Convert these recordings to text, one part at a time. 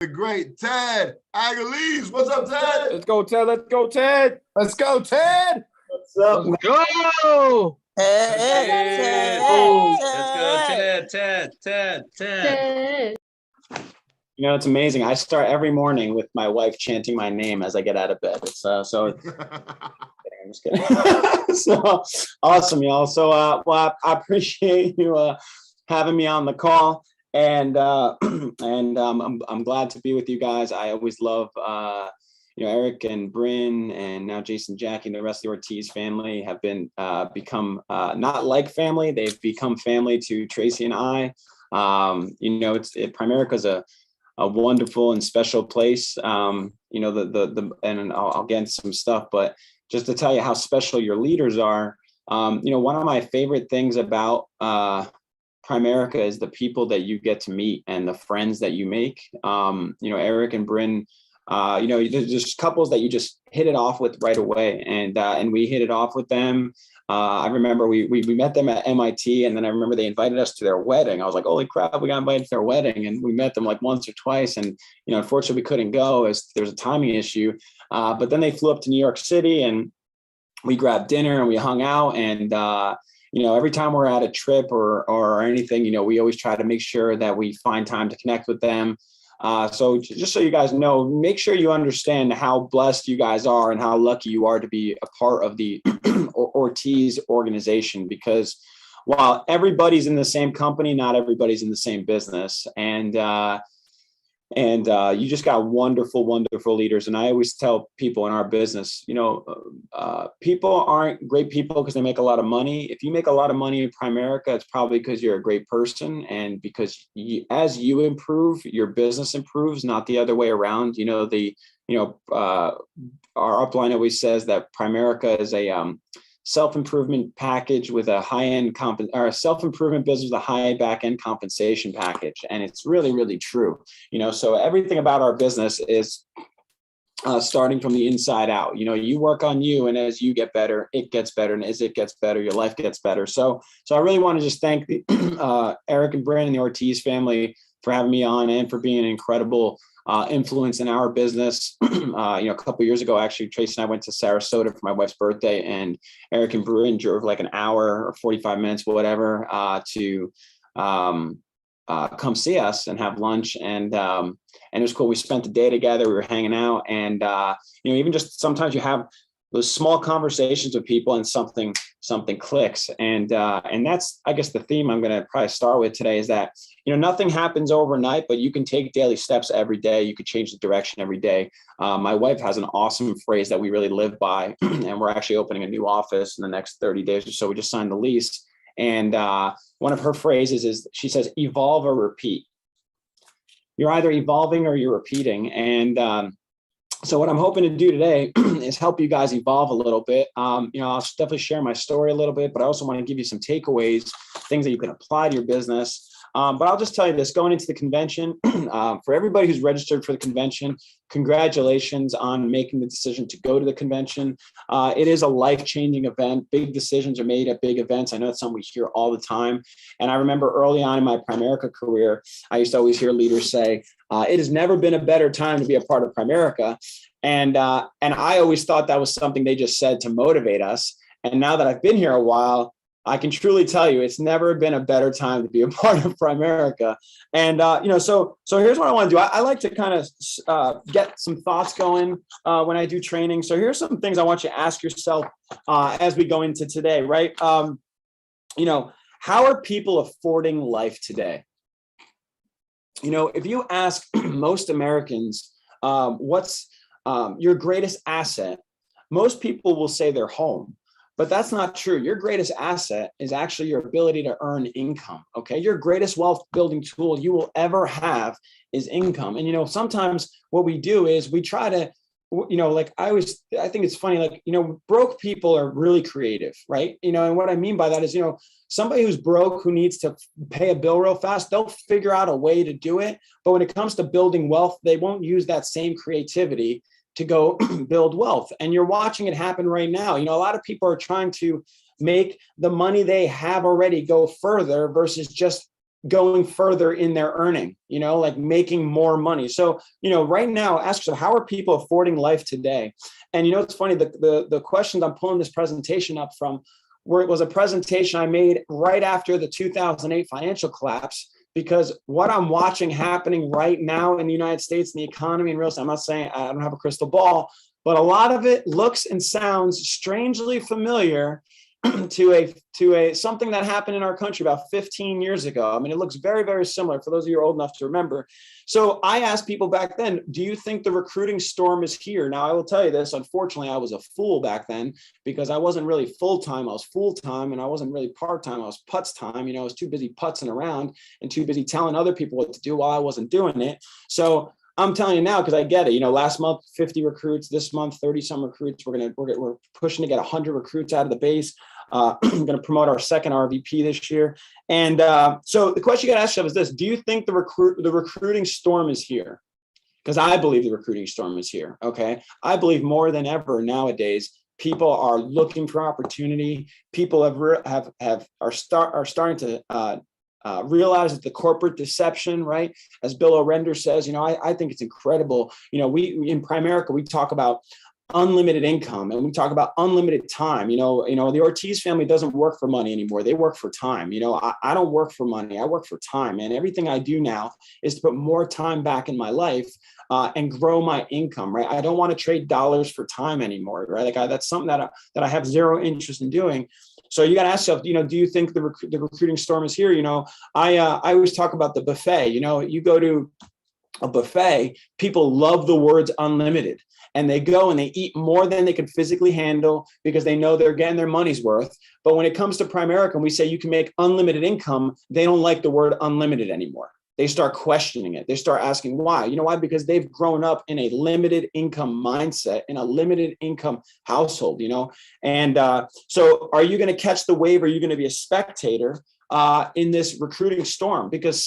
the great Ted Agelis. What's up, Ted? Let's go, Ted. Let's go, Ted. Let's go, Ted. What's up? Let's go. Ted. Let's go, Ted. You know, it's amazing. I start every morning with my wife chanting my name as I get out of bed. It's I'm just kidding. So awesome, y'all. So well, I appreciate you having me on the call, and I'm glad to be with you guys. I always love Eric and Bryn, and now Jason, Jackie, and the rest of the Ortiz family have been become not like family. They've become family to Tracy and I. Primerica is a wonderful and special place. And I'll get into some stuff, but just to tell you how special your leaders are. One of my favorite things about Primerica is the people that you get to meet and the friends that you make. Eric and Bryn, there's just couples that you just hit it off with right away. And we hit it off with them. I remember we met them at MIT, and then I remember they invited us to their wedding. I was like, holy crap, we got invited to their wedding. And we met them like once or twice. And, unfortunately we couldn't go as there was a timing issue. But then they flew up to New York City, and we grabbed dinner and we hung out. And, every time we're at a trip or anything, we always try to make sure that we find time to connect with them. So just so you guys know, make sure you understand how blessed you guys are and how lucky you are to be a part of the Ortiz organization, because while everybody's in the same company, not everybody's in the same business. And you just got wonderful, wonderful leaders. And I always tell people in our business, people aren't great people because they make a lot of money. If you make a lot of money in Primerica, it's probably because you're a great person, and because as you improve, your business improves, not the other way around. Our upline always says that Primerica is a self-improvement package with a high-end or a self-improvement business with a high back-end compensation package. And it's really, really true. So everything about our business is starting from the inside out. You work on you, and as you get better, it gets better. And as it gets better, your life gets better. So I really want to just thank Eric and Bryn and the Ortiz family for having me on, and for being an incredible influence in our business. A couple of years ago, actually, Tracy and I went to Sarasota for my wife's birthday, and Eric and Bryn drove like an hour or 45 minutes, whatever, to come see us and have lunch. And it was cool. We spent the day together. We were hanging out, and even just sometimes you have those small conversations with people and something clicks. And that's, I guess, the theme I'm going to probably start with today is that, nothing happens overnight, but you can take daily steps every day. You could change the direction every day. My wife has an awesome phrase that we really live by, and we're actually opening a new office in the next 30 days or so. We just signed the lease. And one of her phrases is, she says, evolve or repeat. You're either evolving or you're repeating. And so what I'm hoping to do today is help you guys evolve a little bit. I'll definitely share my story a little bit, but I also want to give you some takeaways, things that you can apply to your business. But I'll just tell you this, going into the convention, for everybody who's registered for the convention, congratulations on making the decision to go to the convention. It is a life-changing event. Big decisions are made at big events. I know it's something we hear all the time. And I remember early on in my Primerica career, I used to always hear leaders say, it has never been a better time to be a part of Primerica. And I always thought that was something they just said to motivate us. And now that I've been here a while, I can truly tell you it's never been a better time to be a part of Primerica. And, so here's what I want to do. I like to kind of get some thoughts going when I do training. So here's some things I want you to ask yourself as we go into today, right? How are people affording life today? If you ask most Americans, what's your greatest asset, most people will say their home. But that's not true. Your greatest asset is actually your ability to earn income. Okay. Your greatest wealth building tool you will ever have is income. And, sometimes what we do is we try to, I think it's funny, broke people are really creative, right? And what I mean by that is, somebody who's broke, who needs to pay a bill real fast, they'll figure out a way to do it. But when it comes to building wealth, they won't use that same creativity to go build wealth. And you're watching it happen right now. A lot of people are trying to make the money they have already go further versus just going further in their earning, like making more money. So, right now, ask yourself, how are people affording life today? And it's funny, the questions I'm pulling this presentation up from, where it was a presentation I made right after the 2008 financial collapse, because what I'm watching happening right now in the United States, in the economy and real estate, I'm not saying I don't have a crystal ball, but a lot of it looks and sounds strangely familiar to a something that happened in our country about 15 years ago. I mean, it looks very, very similar for those of you who are old enough to remember. So I asked people back then, do you think the recruiting storm is here? Now, I will tell you this, unfortunately, I was a fool back then because I wasn't really full-time. I was full-time and I wasn't really part-time. I was putz time. I was too busy putzing around and too busy telling other people what to do while I wasn't doing it. So I'm telling you now, because I get it. Last month, 50 recruits. This month, 30 some recruits. We're pushing to get 100 recruits out of the base. I'm going to promote our second RVP this year. And so the question you got to ask yourself is this: do you think the recruiting storm is here? Because I believe the recruiting storm is here. Okay, I believe more than ever nowadays, people are looking for opportunity. People are starting to realize that the corporate deception, right? As Bill O'Render says, I think it's incredible. We in Primerica, we talk about unlimited income and we talk about unlimited time. The Ortiz family doesn't work for money anymore. They work for time. I don't work for money. I work for time. And everything I do now is to put more time back in my life and grow my income, right? I don't want to trade dollars for time anymore, right? That's something that I have zero interest in doing. So you got to ask yourself, do you think the recruiting storm is here? I always talk about the buffet. You go to a buffet, people love the words unlimited, and they go and they eat more than they can physically handle because they know they're getting their money's worth. But when it comes to Primerica, and we say you can make unlimited income, they don't like the word unlimited anymore. They start questioning it. They start asking why. You know why? Because they've grown up in a limited income mindset, in a limited income household, And so are you going to catch the wave? Or are you going to be a spectator in this recruiting storm? Because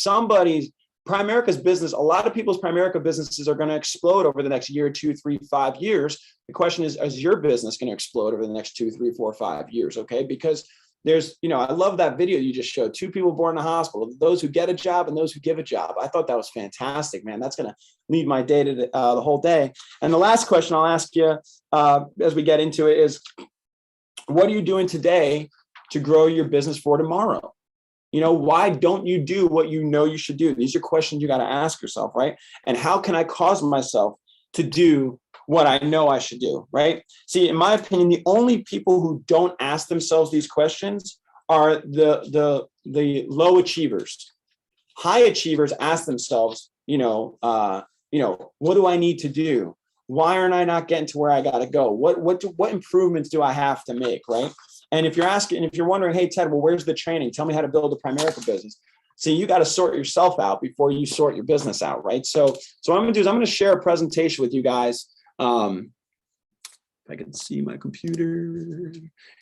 Primerica's business, a lot of people's Primerica businesses are going to explode over the next year, 2, 3, 5 years. The question is your business going to explode over the next 2, 3, 4, 5 years? Okay. Because there's, I love that video you just showed, 2 people born in the hospital, those who get a job and those who give a job. I thought that was fantastic, man. That's going to lead my day to the whole day. And the last question I'll ask you as we get into it is, what are you doing today to grow your business for tomorrow? Why don't you do what you should do? These are questions you got to ask yourself, right? And how can I cause myself to do what I know I should do, right? See, in my opinion, the only people who don't ask themselves these questions are the low achievers. High achievers ask themselves, what do I need to do? Why aren't I not getting to where I got to go? What improvements do I have to make, right? And if you're wondering, hey, Ted, well, where's the training? Tell me how to build a Primerica business. See, you got to sort yourself out before you sort your business out, right? So what I'm going to do is I'm going to share a presentation with you guys. If I can see my computer.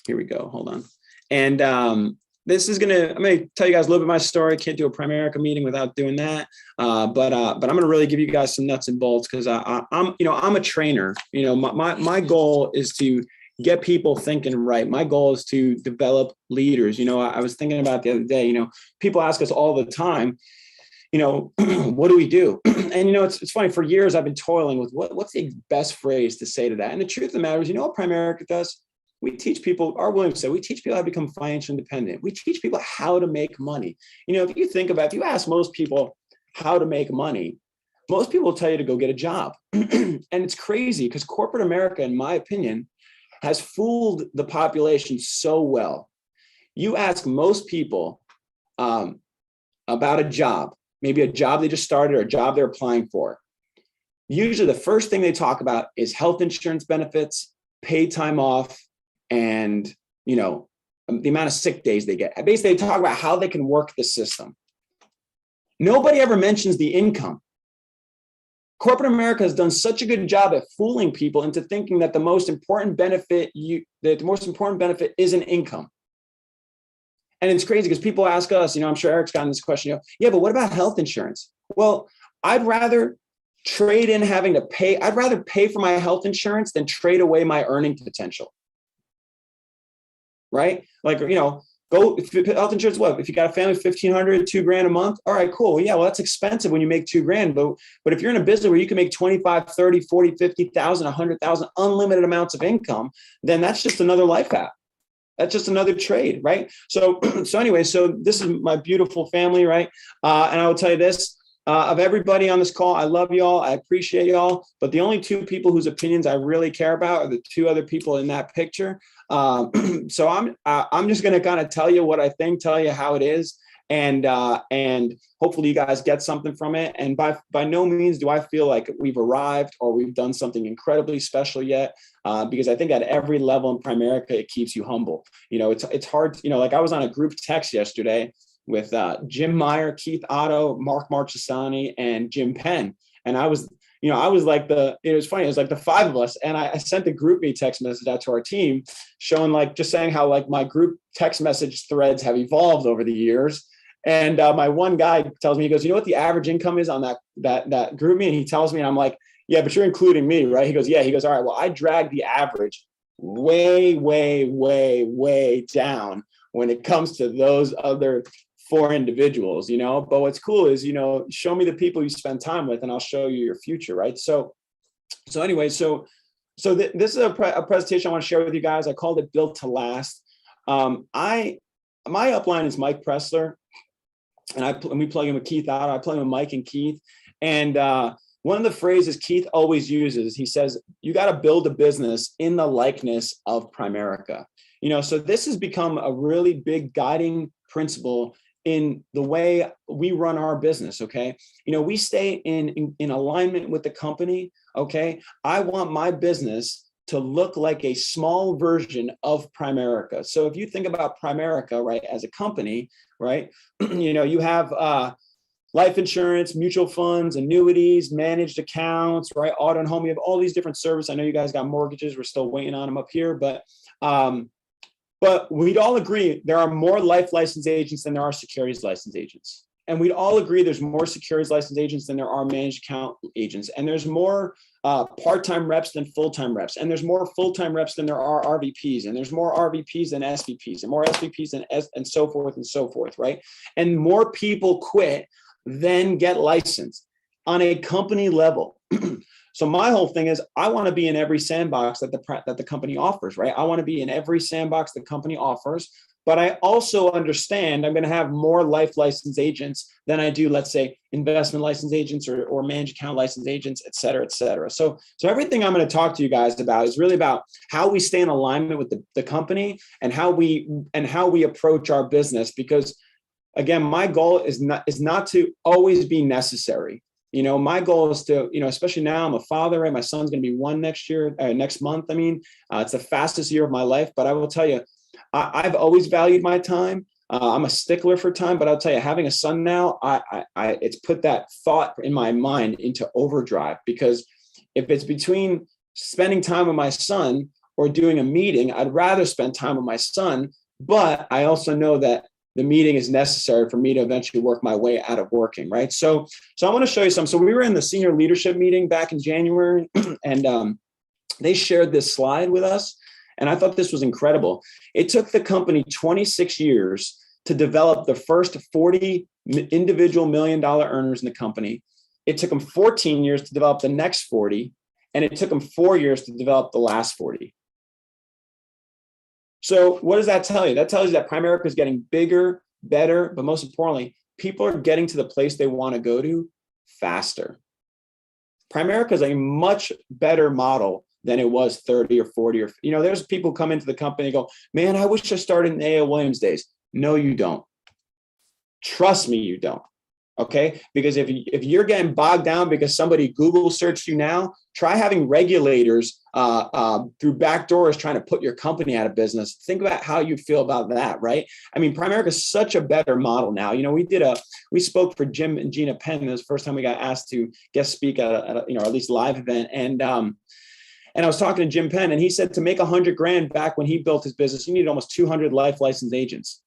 Here we go. Hold on. And I'm going to tell you guys a little bit of my story. Can't do a Primerica meeting without doing that. But I'm going to really give you guys some nuts and bolts because I'm a trainer. My goal is to get people thinking right. My goal is to develop leaders. I was thinking about the other day, people ask us all the time, what do we do? And, it's funny, for years I've been toiling with what's the best phrase to say to that. And the truth of the matter is, what Primerica does? We teach people, our Williams said, we teach people how to become financially independent. We teach people how to make money. If you ask most people how to make money, most people will tell you to go get a job. And it's crazy because corporate America, in my opinion, has fooled the population so well. You ask most people about a job, maybe a job they just started or a job they're applying for. Usually the first thing they talk about is health insurance benefits, paid time off, and the amount of sick days they get. Basically, they talk about how they can work the system. Nobody ever mentions the income. Corporate America has done such a good job at fooling people into thinking that the most important benefit isn't income. And it's crazy because people ask us, I'm sure Eric's gotten this question, yeah, but what about health insurance? Well, I'd rather trade in having to pay. I'd rather pay for my health insurance than trade away my earning potential. Right? Go health insurance. What if you got a family, 1,500, $2,000 a month? All right, cool. Yeah, well, that's expensive when you make $2,000. But if you're in a business where you can make 25, 30, 40, 50,000, 100,000, unlimited amounts of income, then that's just another life app. That's just another trade, right? So anyway, so this is my beautiful family, right? And I will tell you this. Of everybody on this call, I love y'all. I appreciate y'all. But the only two people whose opinions I really care about are the two other people in that picture. So I'm just going to kind of tell you what I think, tell you how it is, and hopefully you guys get something from it. And by no means do I feel like we've arrived or we've done something incredibly special yet, because I think at every level in Primerica it keeps you humble. It's hard. Like I was on a group text yesterday with Jim Meyer, Keith Otto, Mark Marchesani, and Jim Penn. And I was like it was funny. It was like the five of us. And I sent the group me text message out to our team showing just saying how my group text message threads have evolved over the years. And my one guy tells me, he goes, you know what the average income is on that group me? And he tells me, and I'm like, yeah, but you're including me, right? He goes, yeah. He goes, all right, well, I drag the average way, way, way, way down when it comes to those other four individuals, but what's cool is, show me the people you spend time with and I'll show you your future. Right. So anyway, this is a presentation I want to share with you guys. I called it Built to Last. My upline is Mike Pressler, and we plug in with Keith Otto. I plug in with Mike and Keith. And one of the phrases Keith always uses, he says, you got to build a business in the likeness of Primerica. So this has become a really big guiding principle in the way we run our business. Okay. We stay in alignment with the company. Okay. I want my business to look like a small version of Primerica. So if you think about Primerica, right, as a company, right, you have life insurance, mutual funds, annuities, managed accounts, right, auto and home. You have all these different services. I know you guys got mortgages. We're still waiting on them up here, but we'd all agree there are more life license agents than there are securities license agents. And we'd all agree there's more securities license agents than there are managed account agents. And there's more part-time reps than full-time reps. And there's more full-time reps than there are RVPs. And there's more RVPs than SVPs and more SVPs than and so forth, right? And more people quit than get licensed on a company level. So my whole thing is I want to be in every sandbox that the company offers, right? I want to be in every sandbox the company offers, but I also understand I'm going to have more life license agents than I do, let's say, investment license agents or managed account license agents, et cetera, et cetera. So everything I'm going to talk to you guys about is really about how we stay in alignment with the company and how we approach our business. Because again, my goal is not to always be necessary. My goal is to, especially now I'm a father, right? My son's going to be 1 next month. It's the fastest year of my life, but I will tell you, I've always valued my time. I'm a stickler for time, but I'll tell you, having a son now, it's put that thought in my mind into overdrive, because if it's between spending time with my son or doing a meeting, I'd rather spend time with my son. But I also know that the meeting is necessary for me to eventually work my way out of working, right? So I want to show you some. So we were in the senior leadership meeting back in January, and they shared this slide with us, and I thought this was incredible. It took the company 26 years to develop the first 40 individual $1 million earners in the company. It took them 14 years to develop the next 40, and it took them 4 years to develop the last 40. So what does that tell you? That tells you that Primerica is getting bigger, better, but most importantly, people are getting to the place they want to go to faster. Primerica is a much better model than it was 30 or 40 or, there's people who come into the company and go, man, I wish I started in A.L. Williams days. No, you don't. Trust me, you don't. Okay. Because if you're getting bogged down because somebody Google searched you now, try having regulators through back doors trying to put your company out of business. Think about how you feel about that, right? Primerica is such a better model now. We spoke for Jim and Gina Penn. It was the first time we got asked to guest speak at a at least live event. And I was talking to Jim Penn, and he said to make $100,000 back when he built his business, you needed almost 200 life licensed agents.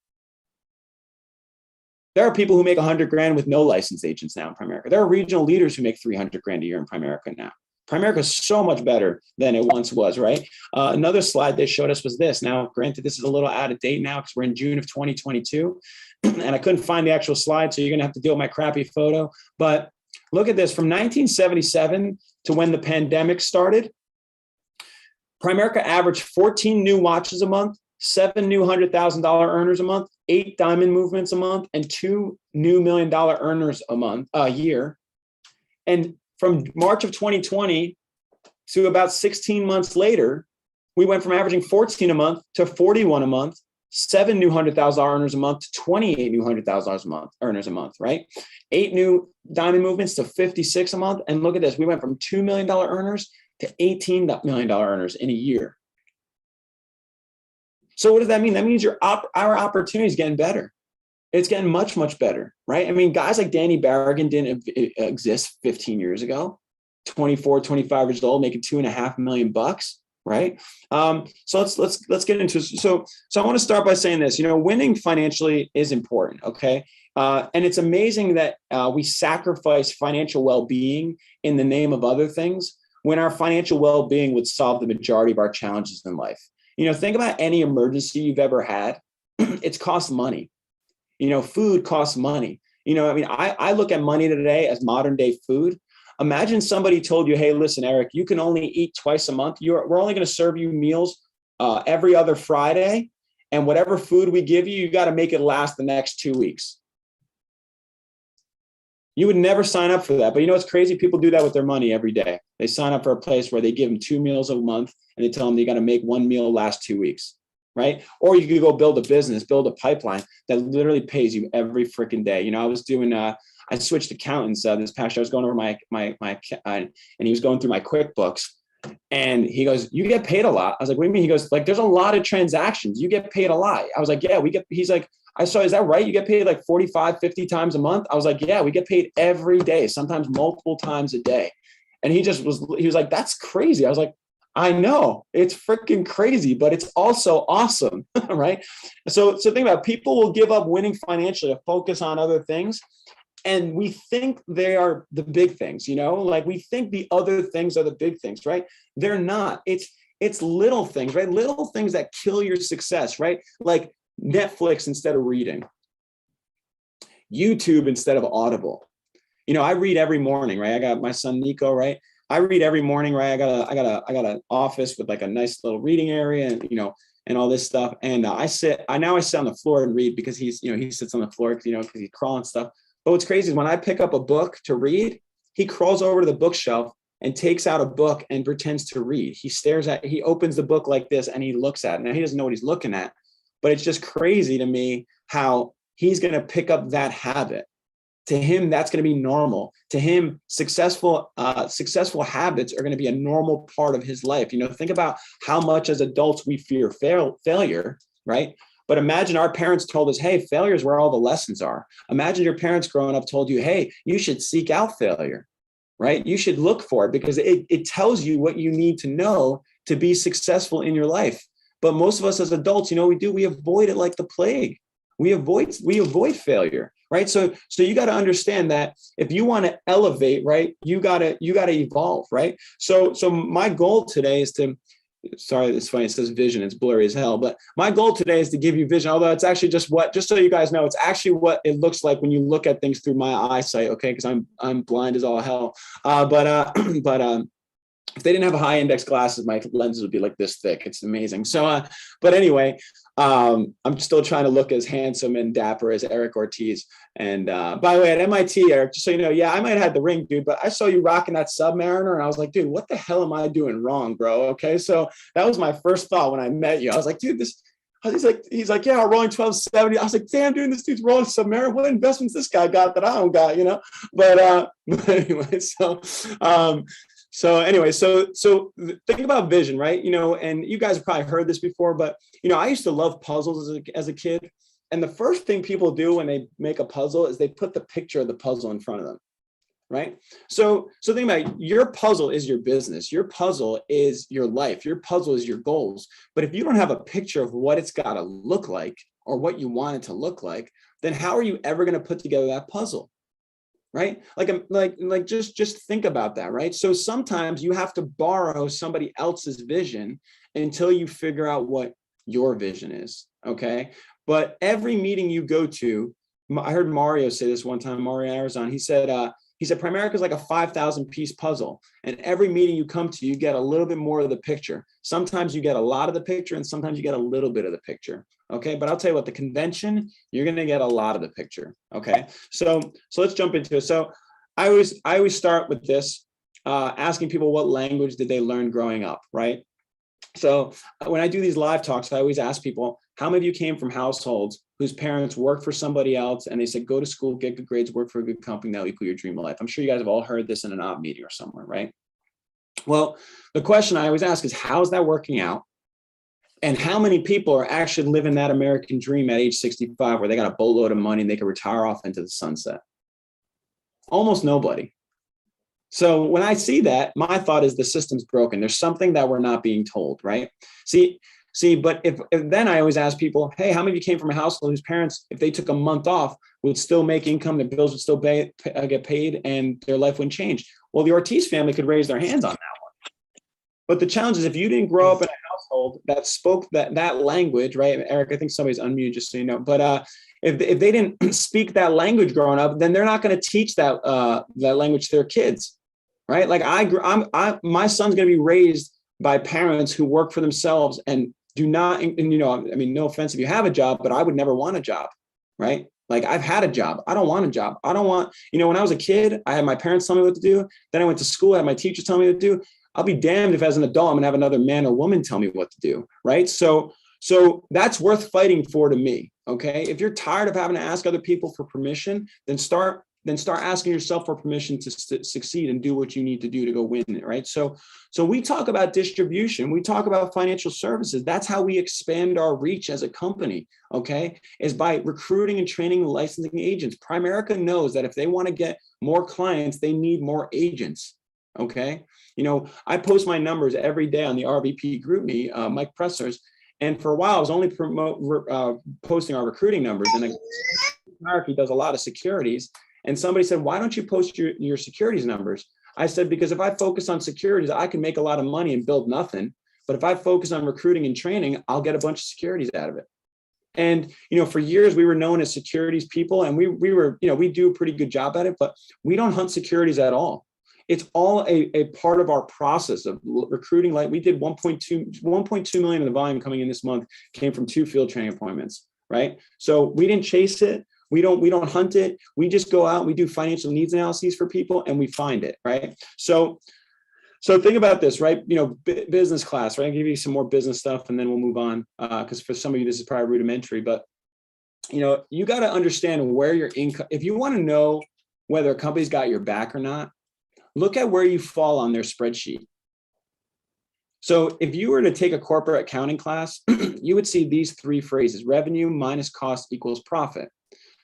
There are people who make $100,000 with no licensed agents now in Primerica. There are regional leaders who make $300,000 a year in Primerica now. Primerica is so much better than it once was, right? Another slide they showed us was this. Now, granted, this is a little out of date now because we're in June of 2022, and I couldn't find the actual slide, so you're going to have to deal with my crappy photo. But look at this. From 1977 to when the pandemic started, Primerica averaged 14 new watches a month, 7 new $100,000 earners a month, 8 diamond movements a month, and 2 new $1 million earners a year. And from March of 2020 to about 16 months later, we went from averaging 14 a month to 41 a month, 7 new $100,000 earners a month to 28 new $100,000 a month earners a month, right? 8 new diamond movements to 56 a month. And look at this, we went from $2 million earners to $18 million earners in a year. So what does that mean? That means our opportunity is getting better. It's getting much, much better, right? I mean, guys like Danny Barrigan didn't exist 15 years ago, 24, 25 years old, making $2.5 million bucks, right? So let's get into it. So I want to start by saying this, winning financially is important, okay? And it's amazing that we sacrifice financial well-being in the name of other things when our financial well-being would solve the majority of our challenges in life. Think about any emergency you've ever had. It's cost money. Food costs money. I look at money today as modern day food. Imagine somebody told you, hey, listen, Eric, you can only eat twice a month. We're only going to serve you meals every other Friday. And whatever food we give you, you got to make it last the next 2 weeks. You would never sign up for that. But it's crazy. People do that with their money every day. They sign up for a place where they give them 2 meals a month and they tell them they got to make 1 meal last 2 weeks, right? Or you could go build a business, build a pipeline that literally pays you every freaking day. I was doing, I switched accountants this past year. I was going over my and he was going through my QuickBooks and he goes, you get paid a lot. I was like, what do you mean? He goes, like, there's a lot of transactions. You get paid a lot. I was like, yeah, he's like, I saw, is that right? You get paid like 45, 50 times a month? I was like, yeah, we get paid every day, sometimes multiple times a day. And he was like, that's crazy. I was like, I know, it's freaking crazy, but it's also awesome, right? So think about it. People will give up winning financially to focus on other things. And we think they are the big things, like we think the other things are the big things, right? They're not. It's little things, right? Little things that kill your success, right? Like Netflix instead of reading, YouTube instead of Audible. I read every morning, right? I got my son Nico, right? I read every morning, right? I got an office with like a nice little reading area and and all this stuff. And I sit on the floor and read because he sits on the floor because he's crawling stuff. But what's crazy is when I pick up a book to read, he crawls over to the bookshelf and takes out a book and pretends to read. He opens the book like this and he looks at it. Now he doesn't know what he's looking at, but it's just crazy to me how he's going to pick up that habit. To him, that's going to be normal. To him, successful habits are going to be a normal part of his life. Think about how much as adults we fear failure, right? But imagine our parents told us, hey, failure is where all the lessons are. Imagine your parents growing up told you, hey, you should seek out failure, right? You should look for it because it tells you what you need to know to be successful in your life. But most of us as adults, we avoid it like the plague. We avoid failure, right? So you got to understand that if you want to elevate, right, you got to evolve, right? So my goal today is to, sorry, it's funny, it says vision, it's blurry as hell, but my goal today is to give you vision, although it's actually just so you guys know, it's actually what it looks like when you look at things through my eyesight, okay? Because I'm blind as all hell. But if they didn't have a high index glasses, my lenses would be like this thick. It's amazing. So, but anyway, I'm still trying to look as handsome and dapper as Eric Ortiz. And by the way, at MIT, Eric, just so you know, yeah, I might have had the ring, dude, but I saw you rocking that Submariner and I was like, dude, what the hell am I doing wrong, bro? Okay. So that was my first thought when I met you. I was like, dude, he's like, yeah, rolling 1270. I was like, damn, dude, this dude's rolling Submariner. What investments this guy got that I don't got, But anyway, So anyway, so think about vision, right? And you guys have probably heard this before, but I used to love puzzles as a kid. And the first thing people do when they make a puzzle is they put the picture of the puzzle in front of them, right? So think about it. Your puzzle is your business. Your puzzle is your life. Your puzzle is your goals. But if you don't have a picture of what it's got to look like or what you want it to look like, then how are you ever going to put together that puzzle? right? Like just think about that, right? So sometimes you have to borrow somebody else's vision until you figure out what your vision is, okay? But every meeting you go to, I heard Mario say this one time, Mario Arizona, he said Primerica is like a 5,000 piece puzzle. And every meeting you come to, you get a little bit more of the picture. Sometimes you get a lot of the picture and sometimes you get a little bit of the picture. Okay. But I'll tell you what, the convention, you're going to get a lot of the picture. Okay. So let's jump into it. So I always start with this, asking people what language did they learn growing up, right? So when I do these live talks, I always ask people, how many of you came from households whose parents worked for somebody else and they said, go to school, get good grades, work for a good company, that'll equal your dream of life? I'm sure you guys have all heard this in an op meeting or somewhere, right? Well, the question I always ask is, how's that working out? And how many people are actually living that American dream at age 65 where they got a boatload of money and they can retire off into the sunset? Almost nobody. So when I see that, my thought is the system's broken. There's something that we're not being told, right? See, but if then I always ask people, hey, how many of you came from a household whose parents, if they took a month off, would still make income, their bills would still get paid, and their life wouldn't change? Well, the Ortiz family could raise their hands on that one. But the challenge is, if you didn't grow up in a household that spoke that language, right? Eric, I think somebody's unmuted, just so you know. But if they didn't speak that language growing up, then they're not going to teach that language to their kids, right? Like my son's going to be raised by parents who work for themselves and do not, and I mean, no offense if you have a job, but I would never want a job, right? Like, I've had a job. I don't want a job. I don't want, when I was a kid, I had my parents tell me what to do. Then I went to school, I had my teachers tell me what to do. I'll be damned if as an adult, I'm gonna have another man or woman tell me what to do, right? So that's worth fighting for to me, okay? If you're tired of having to ask other people for permission, then start asking yourself for permission to succeed and do what you need to do to go win it, right? So we talk about distribution, we talk about financial services. That's how we expand our reach as a company, okay? Is by recruiting and training licensing agents. Primerica knows that if they want to get more clients, they need more agents, okay? I post my numbers every day on the RVP group me, Mike Pressers, and for a while I was only posting our recruiting numbers, and he does a lot of securities. And somebody said, why don't you post your securities numbers? I said, because if I focus on securities, I can make a lot of money and build nothing. But if I focus on recruiting and training, I'll get a bunch of securities out of it. And, for years we were known as securities people, and we do a pretty good job at it, but we don't hunt securities at all. It's all a part of our process of recruiting. Like, we did 1.2 million of the volume coming in this month came from 2 field training appointments, right? So we didn't chase it. We don't hunt it. We just go out, we do financial needs analyses for people, and we find it, right? So think about this, right? Business class, right? I'll give you some more business stuff and then we'll move on, because for some of you, this is probably rudimentary, but you got to understand where your income, if you want to know whether a company's got your back or not, look at where you fall on their spreadsheet. So if you were to take a corporate accounting class, you would see these 3 phrases: revenue minus cost equals profit.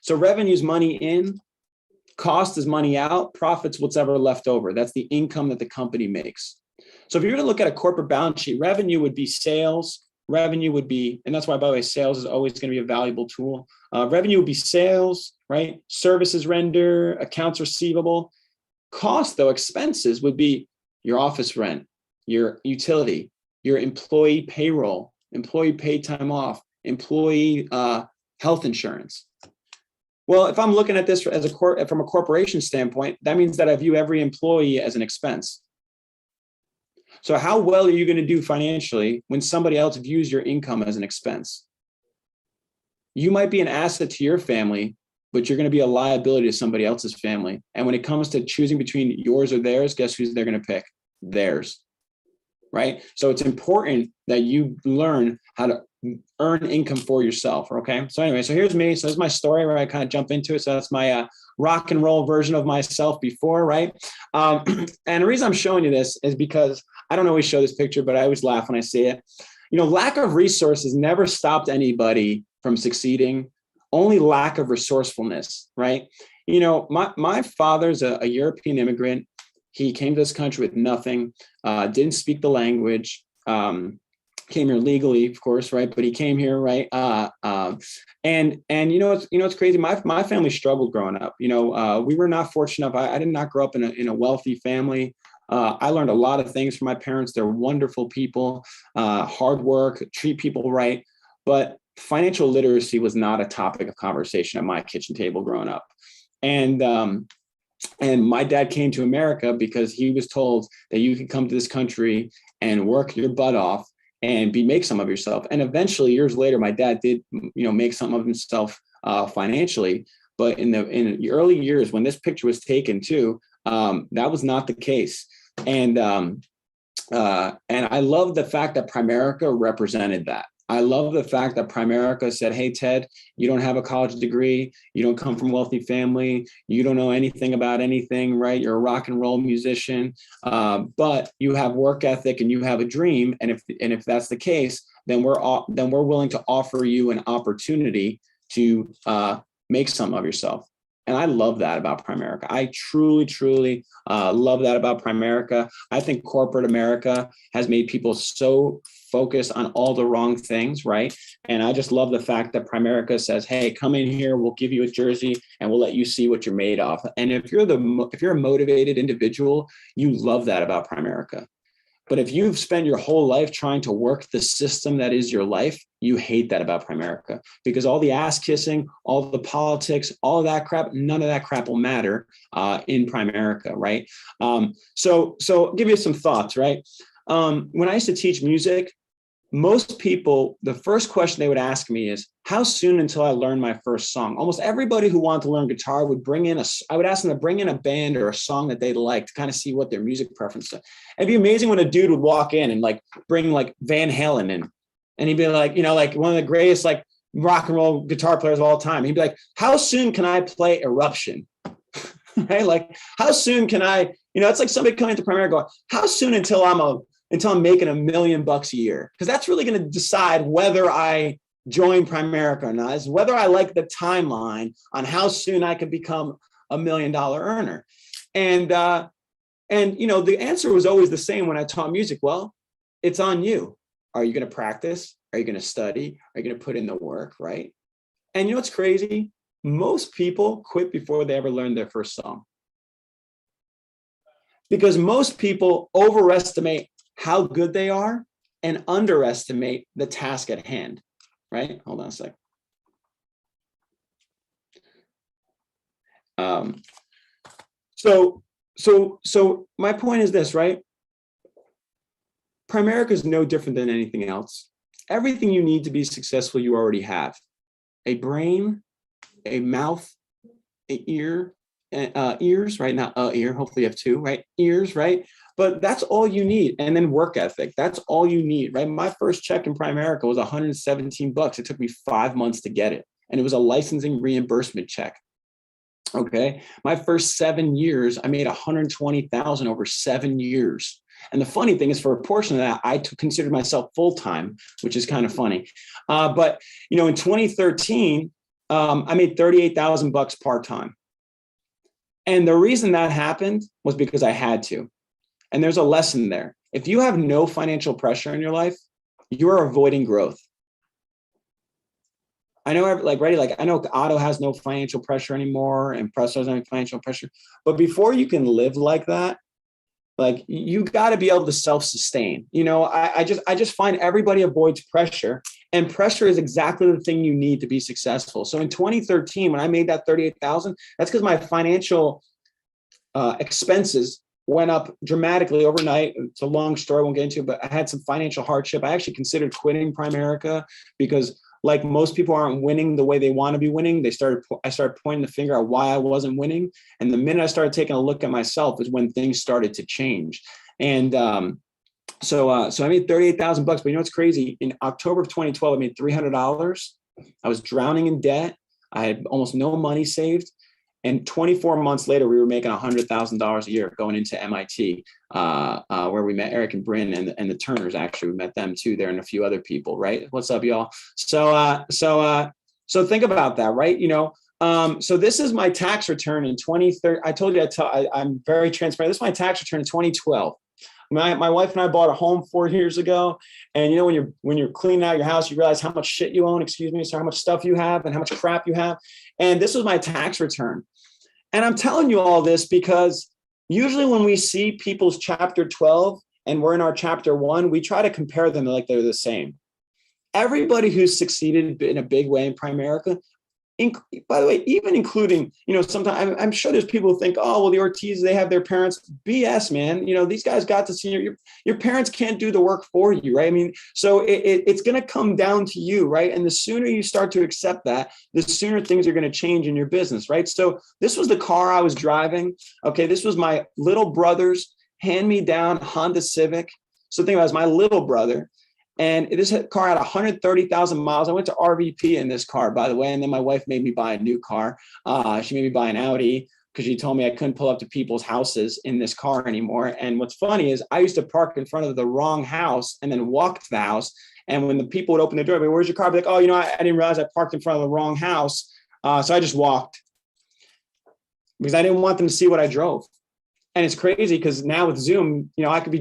So revenue is money in, cost is money out, profit's what's ever left over. That's the income that the company makes. So if you're going to look at a corporate balance sheet, revenue would be sales. Revenue would be, and that's why, by the way, sales is always going to be a valuable tool. Revenue would be sales, right? Services render, accounts receivable. Cost, though, expenses would be your office rent, your utility, your employee payroll, employee paid time off, employee health insurance. Well, if I'm looking at this from a corporation standpoint, that means that I view every employee as an expense. So how well are you going to do financially when somebody else views your income as an expense? You might be an asset to your family, but you're going to be a liability to somebody else's family. And when it comes to choosing between yours or theirs, guess who they're going to pick? Theirs, right? So it's important that you learn how to earn income for yourself, okay? So anyway, so here's me. So this is my story where I kind of jump into it. So that's my rock and roll version of myself before, right? And the reason I'm showing you this is because I don't always show this picture, but I always laugh when I see it. Lack of resources never stopped anybody from succeeding. Only lack of resourcefulness, right? My father's a European immigrant. He came to this country with nothing, didn't speak the language, came here legally, of course, right? But he came here, right? And it's crazy. My family struggled growing up. We were not fortunate enough. I did not grow up in a wealthy family. I learned a lot of things from my parents. They're wonderful people, hard work, treat people right. But financial literacy was not a topic of conversation at my kitchen table growing up. And my dad came to America because he was told that you could come to this country and work your butt off and make some of yourself. And eventually, years later, my dad did, make some of himself financially. But in the early years when this picture was taken too, that was not the case. And I love the fact that Primerica represented that. I love the fact that Primerica said, hey, Ted, you don't have a college degree. You don't come from a wealthy family. You don't know anything about anything, right? You're a rock and roll musician, but you have work ethic and you have a dream. And if that's the case, then we're willing to offer you an opportunity to make something of yourself. And I love that about Primerica. I truly, truly love that about Primerica. I think corporate America has made people so focused on all the wrong things, right? And I just love the fact that Primerica says, hey, come in here, we'll give you a jersey and we'll let you see what you're made of. And if you're a motivated individual, you love that about Primerica. But if you've spent your whole life trying to work the system that is your life, you hate that about Primerica, because all the ass kissing, all the politics, all of that crap, none of that crap will matter in Primerica, right? So I'll give you some thoughts, right? When I used to teach music, most people, the first question they would ask me is, how soon until I learn my first song? Almost everybody who wanted to learn guitar I would ask them to bring in a band or a song that they like to kind of see what their music preference is. It'd be amazing when a dude would walk in and bring Van Halen in, and he'd be like, one of the greatest rock and roll guitar players of all time. He'd be like, how soon can I play Eruption? Right? How soon can I, it's like somebody coming to Primerica going, how soon until I'm making $1 million a year? Because that's really going to decide whether I join Primerica or not, is whether I like the timeline on how soon I can become $1 million earner. And the answer was always the same when I taught music. Well, it's on you. Are you going to practice? Are you going to study? Are you going to put in the work, right? And what's crazy? Most people quit before they ever learned their first song. Because most people overestimate how good they are and underestimate the task at hand, right? Hold on a sec. So my point is this, right? Primerica is no different than anything else. Everything you need to be successful, you already have. A brain, a mouth, an ear, ears, right? Not a ear, hopefully you have two, right? Ears, right? But that's all you need. And then work ethic, that's all you need, right? My first check in Primerica was $117. It took me 5 months to get it. And it was a licensing reimbursement check. Okay. My first 7 years, I made $120,000 over 7 years. And the funny thing is, for a portion of that, I considered myself full-time, which is kind of funny. But in 2013, I made $38,000 part-time. And the reason that happened was because I had to. And there's a lesson there. If you have no financial pressure in your life, you're avoiding growth. I know, I know Otto has no financial pressure anymore, and Presto has no financial pressure. But before you can live like that, you got to be able to self-sustain. I just find everybody avoids pressure, and pressure is exactly the thing you need to be successful. So in 2013, when I made that $38,000, that's because my financial expenses went up dramatically overnight. It's a long story, I won't get into it, but I had some financial hardship. I actually considered quitting Primerica because, like most people aren't winning the way they want to be winning. I started pointing the finger at why I wasn't winning. And the minute I started taking a look at myself is when things started to change. And so I made $38,000. But what's crazy? In October of 2012, I made $300. I was drowning in debt. I had almost no money saved. And 24 months later, we were making $100,000 a year going into MIT, where we met Eric and Bryn and the Turners. Actually, we met them too there, and a few other people. Right? What's up, y'all? So think about that, right? So this is my tax return in 2013. I told you I'm very transparent. This is my tax return in 2012. My wife and I bought a home 4 years ago. And you know, when you're cleaning out your house, you realize how much shit you own, so how much stuff you have and how much crap you have. And this was my tax return. And I'm telling you all this because usually when we see people's chapter 12 and we're in our chapter 1, we try to compare them like they're the same. Everybody who's succeeded in a big way in Primerica, by the way, even including, sometimes I'm sure there's people who think, oh, well, the Ortiz, they have their parents. BS, man. These guys got to see your parents can't do the work for you, right? I mean, so it's going to come down to you, right? And the sooner you start to accept that, the sooner things are going to change in your business, right? So this was the car I was driving. Okay, this was my little brother's hand-me-down Honda Civic. So think about it, as my little brother. And this car had 130,000 miles. I went to RVP in this car, by the way. And then my wife made me buy a new car. She made me buy an Audi because she told me I couldn't pull up to people's houses in this car anymore. And what's funny is I used to park in front of the wrong house and then walk to the house. And when the people would open the door, I'd be, where's your car? I'd be like, oh, I didn't realize I parked in front of the wrong house. So I just walked because I didn't want them to see what I drove. And it's crazy because now with Zoom, I could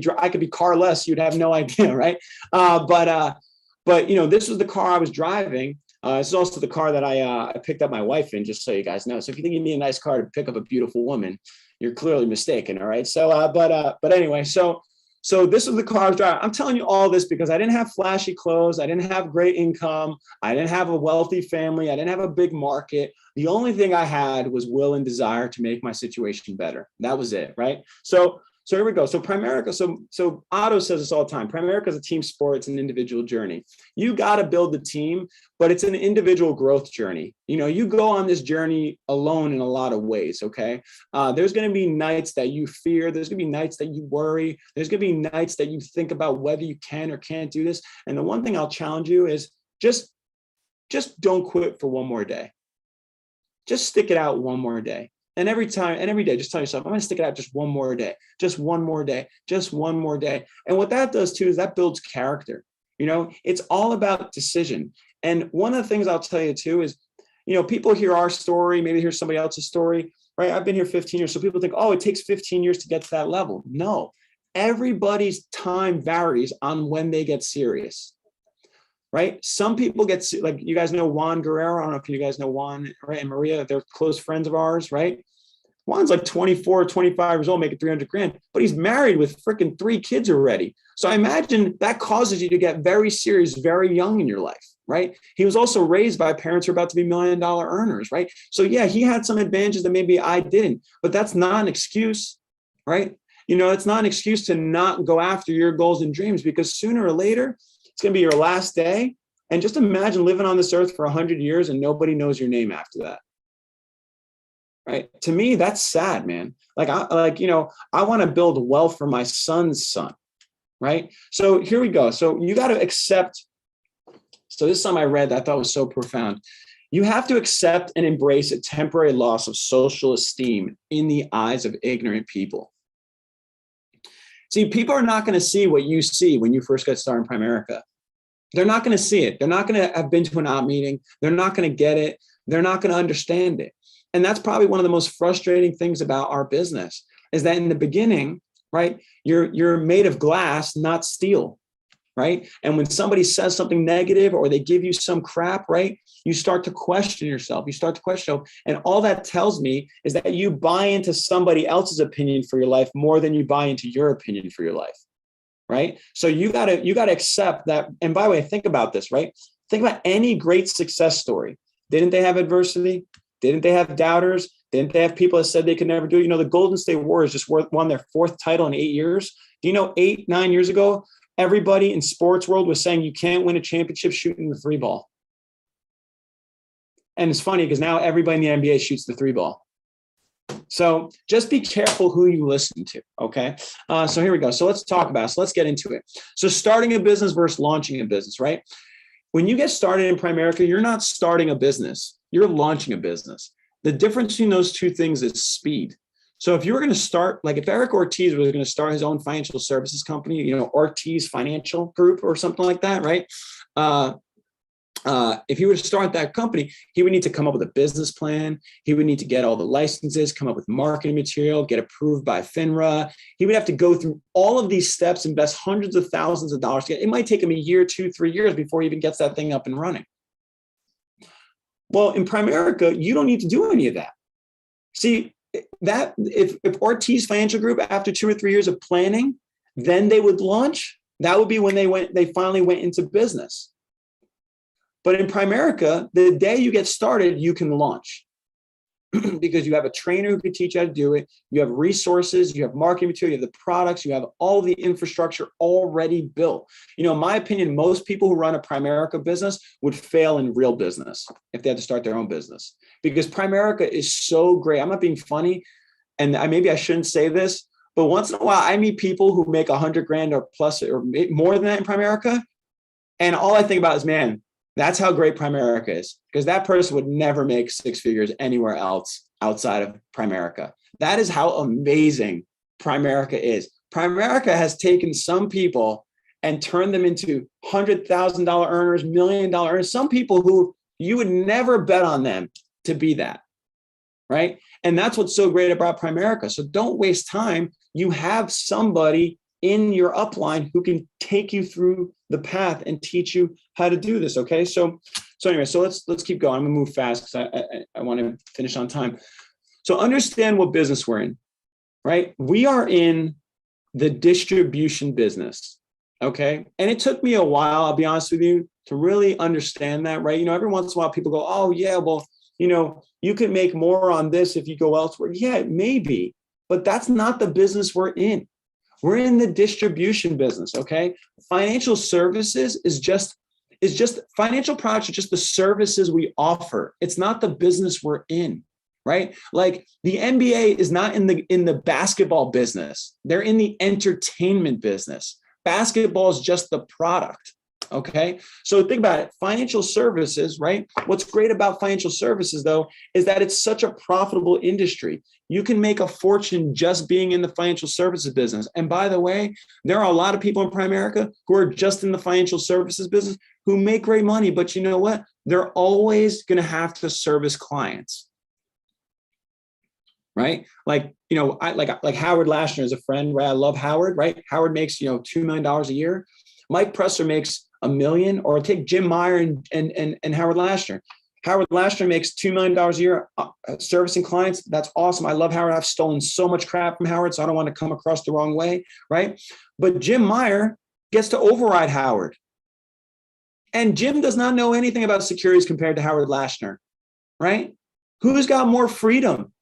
be carless. You'd have no idea, right? But this was the car I was driving. This is also the car that I picked up my wife in, just so you guys know. So if you think you need a nice car to pick up a beautiful woman, you're clearly mistaken. All right. So, but anyway, so this was the car I was driving. I'm telling you all this because I didn't have flashy clothes. I didn't have great income. I didn't have a wealthy family. I didn't have a big market. The only thing I had was will and desire to make my situation better. That was it, right? So here we go. So Primerica, so Otto says this all the time. Primerica is a team sport. It's an individual journey. You got to build the team, but it's an individual growth journey. You go on this journey alone in a lot of ways, okay? There's going to be nights that you fear. There's going to be nights that you worry. There's going to be nights that you think about whether you can or can't do this. And the one thing I'll challenge you is just don't quit for one more day. Just stick it out one more day. And every day, just tell yourself, I'm going to stick it out just one more day, just one more day, just one more day. And what that does too is that builds character. It's all about decision. And one of the things I'll tell you too is, people hear our story, maybe hear somebody else's story, right? I've been here 15 years. So people think, oh, it takes 15 years to get to that level. No, everybody's time varies on when they get serious. Right? Some people get, like, you guys know Juan Guerrero. I don't know if you guys know Juan, right? And Maria, they're close friends of ours, right? Juan's like 24, 25 years old, making 300 grand, but he's married with freaking 3 kids already. So I imagine that causes you to get very serious, very young in your life, right? He was also raised by parents who are about to be $1 million earners, right? So yeah, he had some advantages that maybe I didn't, but that's not an excuse, right? It's not an excuse to not go after your goals and dreams, because sooner or later, it's going to be your last day. And just imagine living on this earth for 100 years and nobody knows your name after that. Right? To me, that's sad, man. I want to build wealth for my son's son. Right? So here we go. So you got to accept. So this is something I read that I thought was so profound. You have to accept and embrace a temporary loss of social esteem in the eyes of ignorant people. See, people are not going to see what you see when you first get started in Primerica. They're not going to see it. They're not going to have been to an op meeting. They're not going to get it. They're not going to understand it. And that's probably one of the most frustrating things about our business is that in the beginning, right, you're made of glass, not steel, right? And when somebody says something negative or they give you some crap, right, you start to question yourself. You start to question. And all that tells me is that you buy into somebody else's opinion for your life more than you buy into your opinion for your life. Right. So you gotta accept that. And by the way, think about this, right? Think about any great success story. Didn't they have adversity? Didn't they have doubters? Didn't they have people that said they could never do it? The Golden State Warriors just won their 4th title in 8 years. Do you know 8, 9 years ago, everybody in sports world was saying you can't win a championship shooting the 3 ball. And it's funny because now everybody in the NBA shoots the 3 ball. So just be careful who you listen to. Okay. So here we go. So let's talk about it. So let's get into it. So starting a business versus launching a business, right? When you get started in Primerica, you're not starting a business, you're launching a business. The difference between those two things is speed. So if you were going to start, like if Eric Ortiz was going to start his own financial services company, Ortiz Financial Group or something like that, right? if he were to start that company, he would need to come up with a business plan. He would need to get all the licenses, come up with marketing material, get approved by FINRA. He would have to go through all of these steps, invest hundreds of thousands of dollars. It might take him a year, 2, 3 years before he even gets that thing up and running. Well, in Primerica, you don't need to do any of that. See, that if Ortiz Financial Group, after 2 or 3 years of planning, then they would launch, that would be when they finally went into business. But in Primerica, the day you get started, you can launch because you have a trainer who can teach you how to do it. You have resources, you have marketing material, you have the products, you have all the infrastructure already built. You know, in my opinion, most people who run a Primerica business would fail in real business if they had to start their own business, because Primerica is so great. I'm not being funny, and maybe I shouldn't say this, but once in a while I meet people who make $100,000 or plus or more than that in Primerica, and all I think about is, man, that's how great Primerica is, because that person would never make 6 figures anywhere else outside of Primerica. That is how amazing Primerica is. Primerica has taken some people and turned them into $100,000 earners, $1 million earners, some people who you would never bet on them to be that, right? And that's what's so great about Primerica. So don't waste time. You have somebody in your upline who can take you through the path and teach you how to do this. Okay. So anyway, so let's keep going. I'm gonna move fast because I want to finish on time. So understand what business we're in, right? We are in the distribution business. Okay. And it took me a while, I'll be honest with you, to really understand that, right? You know, every once in a while people go, oh yeah, well, you know, you can make more on this if you go elsewhere. Yeah, maybe, but that's not the business we're in. We're in the distribution business, okay? Financial services is just financial products are just the services we offer. It's not the business we're in, right? Like the NBA is not in the basketball business. They're in the entertainment business. Basketball is just the product, okay? So think about it, financial services, right? What's great about financial services though, is that it's such a profitable industry. You can make a fortune just being in the financial services business. And by the way, there are a lot of people in Primerica who are just in the financial services business who make great money, but you know what? They're always going to have to service clients, right? Like, you know, like Howard Lashner is a friend, right? I love Howard, right? Howard makes, you know, $2 million a year. Mike Presser makes $1 million, or take Jim Meyer and Howard Lashner. Howard Lashner makes $2 million a year servicing clients. That's awesome. I love Howard. I've stolen so much crap from Howard, so I don't want to come across the wrong way, right? But Jim Meyer gets to override Howard. And Jim does not know anything about securities compared to Howard Lashner, right? Who's got more freedom,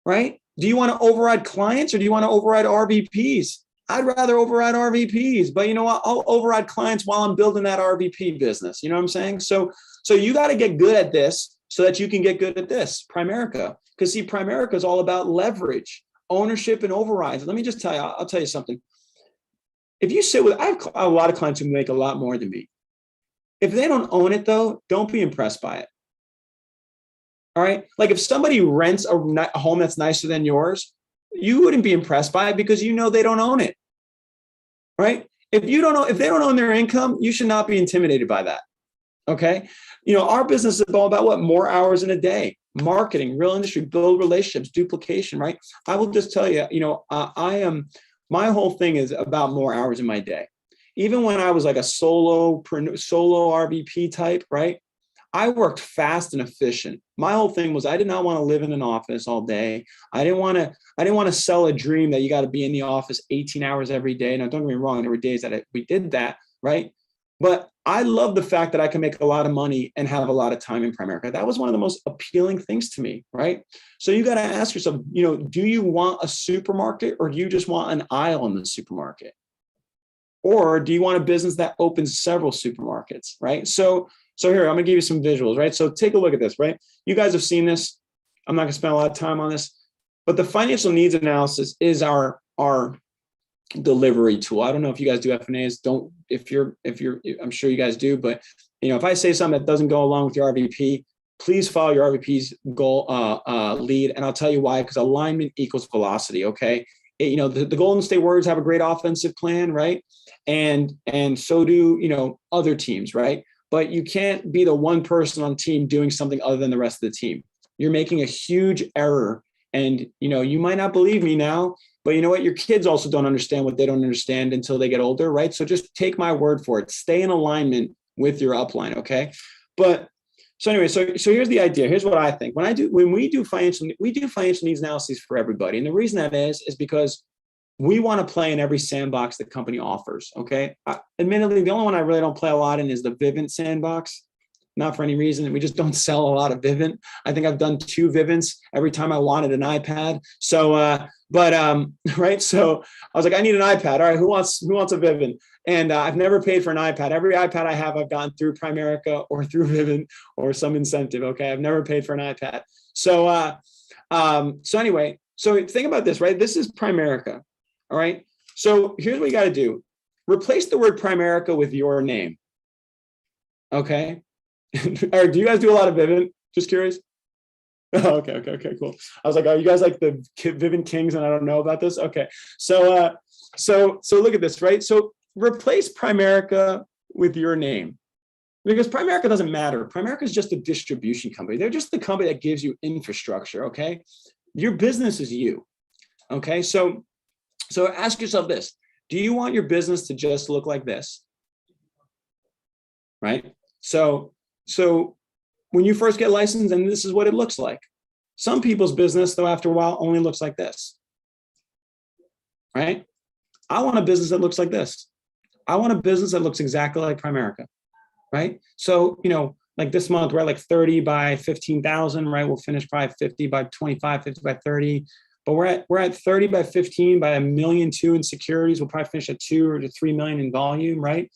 right? Do you want to override clients or do you want to override RVPs? I'd rather override RVPs, but you know what? I'll override clients while I'm building that RVP business. You know what I'm saying? So you got to get good at this so that you can get good at this, Primerica. Because see, Primerica is all about leverage, ownership, and overrides. Let me just tell you, I'll tell you something. If you sit with, I have a lot of clients who make a lot more than me. If they don't own it though, don't be impressed by it. All right. Like if somebody rents a home that's nicer than yours, you wouldn't be impressed by it because you know they don't own it, right? If they don't own their income, you should not be intimidated by that, okay? You know, our business is all about what? More hours in a day, marketing, real industry, build relationships, duplication, right? I will just tell you, you know, my whole thing is about more hours in my day. Even when I was like a solo RVP type, right? I worked fast and efficient. My whole thing was I did not want to live in an office all day. I didn't want to sell a dream that you got to be in the office 18 hours every day. Now, don't get me wrong, there were days that we did that, right? But I love the fact that I can make a lot of money and have a lot of time in Primerica. That was one of the most appealing things to me, right? So you got to ask yourself, you know, do you want a supermarket or do you just want an aisle in the supermarket? Or do you want a business that opens several supermarkets, right? So here, I'm gonna give you some visuals, right? So take a look at this, right? You guys have seen this. I'm not gonna spend a lot of time on this, but the financial needs analysis is our delivery tool. I don't know if you guys do F&As. I'm sure you guys do, but you know, if I say something that doesn't go along with your RVP, please follow your RVP's goal lead, and I'll tell you why. Because alignment equals velocity. Okay, you know, the Golden State Warriors have a great offensive plan, right? And so do, you know, other teams, right? but you can't be the one person on the team doing something other than the rest of the team. You're making a huge error. And, you might not believe me now, but you know what? Your kids also don't understand what they don't understand until they get older, right? So just take my word for it. Stay in alignment with your upline, okay? But so anyway, so here's the idea. Here's what I think. When we do financial needs analyses for everybody. And the reason that is because we want to play in every sandbox the company offers, okay? Admittedly, the only one I really don't play a lot in is the Vivint sandbox. Not for any reason. We just don't sell a lot of Vivint. I think I've done 2 Vivints every time I wanted an iPad. So, right. So I was like, I need an iPad. All right. Who wants a Vivint? And I've never paid for an iPad. Every iPad I have, I've gotten through Primerica or through Vivint or some incentive. Okay. I've never paid for an iPad. So, so anyway, so think about this, right? This is Primerica. All right. So here's what you got to do. Replace the word Primerica with your name. Okay. Or do you guys do a lot of Vivint? Just curious. Oh, okay, cool. I was like, are you guys like the Vivint kings and I don't know about this? Okay, so look at this, right? So replace Primerica with your name, because Primerica doesn't matter. Primerica is just a distribution company. They're just the company that gives you infrastructure. Okay, your business is you. Okay, so ask yourself this: do you want your business to just look like this? Right. So when you first get licensed, and this is what it looks like. Some people's business, though, after a while, only looks like this, right? I want a business that looks like this. I want a business that looks exactly like Primerica, right? So, like this month, we're at like 30 by 15,000, right? We'll finish probably 50 by 25, 50 by 30. But we're at 30 by 15 by $1.2 million in securities. We'll probably finish at 2 to 3 million in volume, right?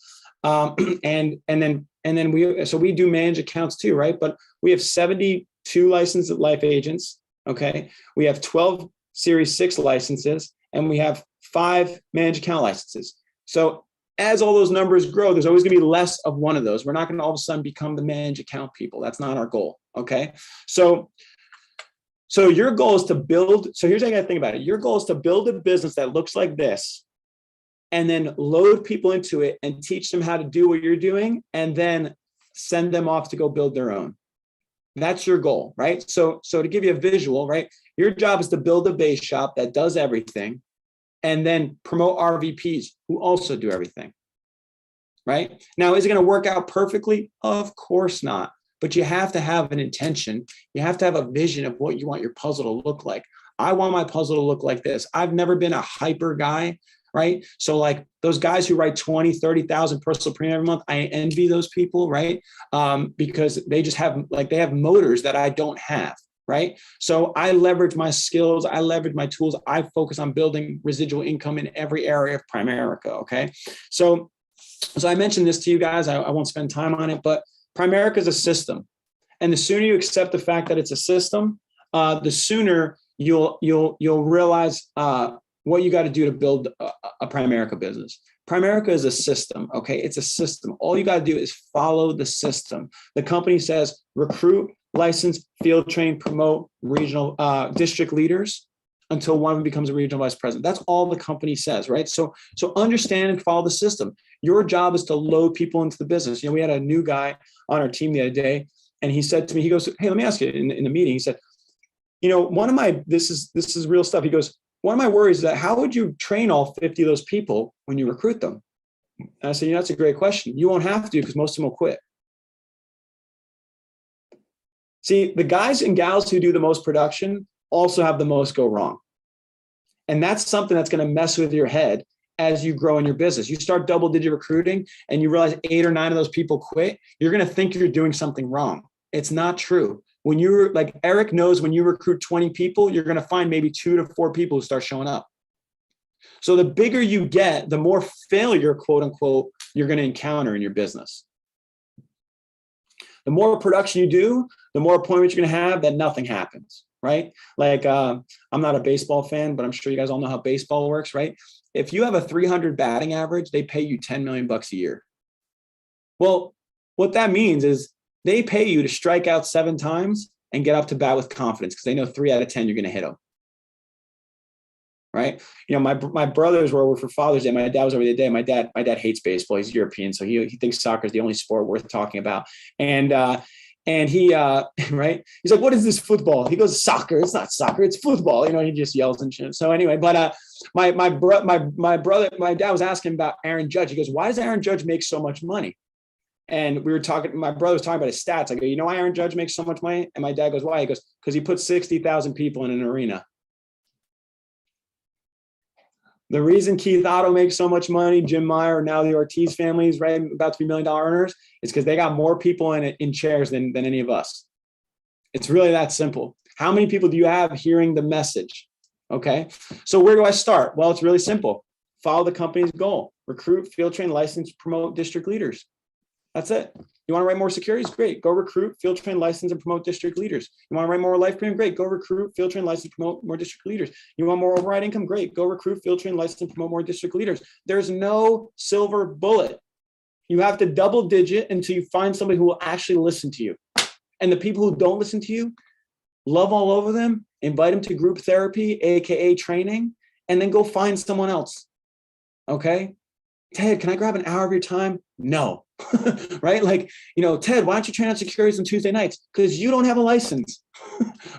And then we do managed accounts too, right? But we have 72 licensed life agents. Okay. We have 12 Series 6 licenses, and we have 5 managed account licenses. So as all those numbers grow, there's always going to be less of one of those. We're not going to all of a sudden become the managed account people. That's not our goal. Okay. So your goal is to build. So here's how you got to think about it. Your goal is to build a business that looks like this, and then load people into it and teach them how to do what you're doing, and then send them off to go build their own. That's your goal, right? So to give you a visual, right? Your job is to build a base shop that does everything, and then promote RVPs who also do everything, right? Now, is it going to work out perfectly? Of course not. But you have to have an intention. You have to have a vision of what you want your puzzle to look like. I want my puzzle to look like this. I've never been a hyper guy. Right. So like those guys who write 20, 30,000 personal premium every month, I envy those people. Right. Because they just have they have motors that I don't have. Right. So I leverage my skills. I leverage my tools. I focus on building residual income in every area of Primerica. OK, so I mentioned this to you guys. I won't spend time on it, but Primerica is a system. And the sooner you accept the fact that it's a system, the sooner you'll realize what you got to do to build a Primerica business. Primerica is a system, okay? It's a system. All you got to do is follow the system. The company says recruit, license, field train, promote regional district leaders until one of them becomes a regional vice president. That's all the company says, right? So understand and follow the system. Your job is to load people into the business. We had a new guy on our team the other day, and he said to me, he goes, "Hey, let me ask you," in the meeting, he said, one of my, this is real stuff. He goes, "One of my worries is that how would you train all 50 of those people when you recruit them?" And I said, that's a great question. You won't have to, because most of them will quit. See, the guys and gals who do the most production also have the most go wrong. And that's something that's going to mess with your head as you grow in your business. You start double-digit recruiting and you realize 8 or 9 of those people quit, you're going to think you're doing something wrong. It's not true. When you're like Eric knows, when you recruit 20 people, you're going to find maybe 2 to 4 people who start showing up. So the bigger you get, the more failure, quote unquote, you're going to encounter in your business. The more production you do, the more appointments you're going to have that nothing happens, right? Like I'm not a baseball fan, but I'm sure you guys all know how baseball works, right? If you have a 300 batting average, they pay you $10 million a year. Well, what that means is they pay you to strike out 7 times and get up to bat with confidence, because they know 3 out of 10 you're going to hit them. right? My brothers were over for Father's Day. My dad was over the day. My dad hates baseball. He's European, so he thinks soccer is the only sport worth talking about. And he right, he's like, what is this football? He goes, soccer. It's not soccer, it's football. He just yells and shit. So anyway, but my dad was asking about Aaron Judge. He goes, why does Aaron Judge make so much money? And my brother was talking about his stats. I go, you know why Aaron Judge makes so much money? And my dad goes, why? He goes, because he put 60,000 people in an arena. The reason Keith Otto makes so much money, Jim Meyer, now the Ortiz family is right about to be $1 million earners, is because they got more people in chairs than any of us. It's really that simple. How many people do you have hearing the message? Okay. So where do I start? Well, it's really simple. Follow the company's goal. Recruit, field train, license, promote district leaders. That's it. You want to write more securities? Great. Go recruit, field train, license, and promote district leaders. You want to write more life premium? Great. Go recruit, field train, license, promote more district leaders. You want more override income? Great. Go recruit, field train, license, promote more district leaders. There's no silver bullet. You have to double digit until you find somebody who will actually listen to you. And the people who don't listen to you, love all over them, invite them to group therapy, AKA training, and then go find someone else. Okay? Ted, can I grab an hour of your time? No. Right? Like, Ted, why don't you train on securities on Tuesday nights? Because you don't have a license.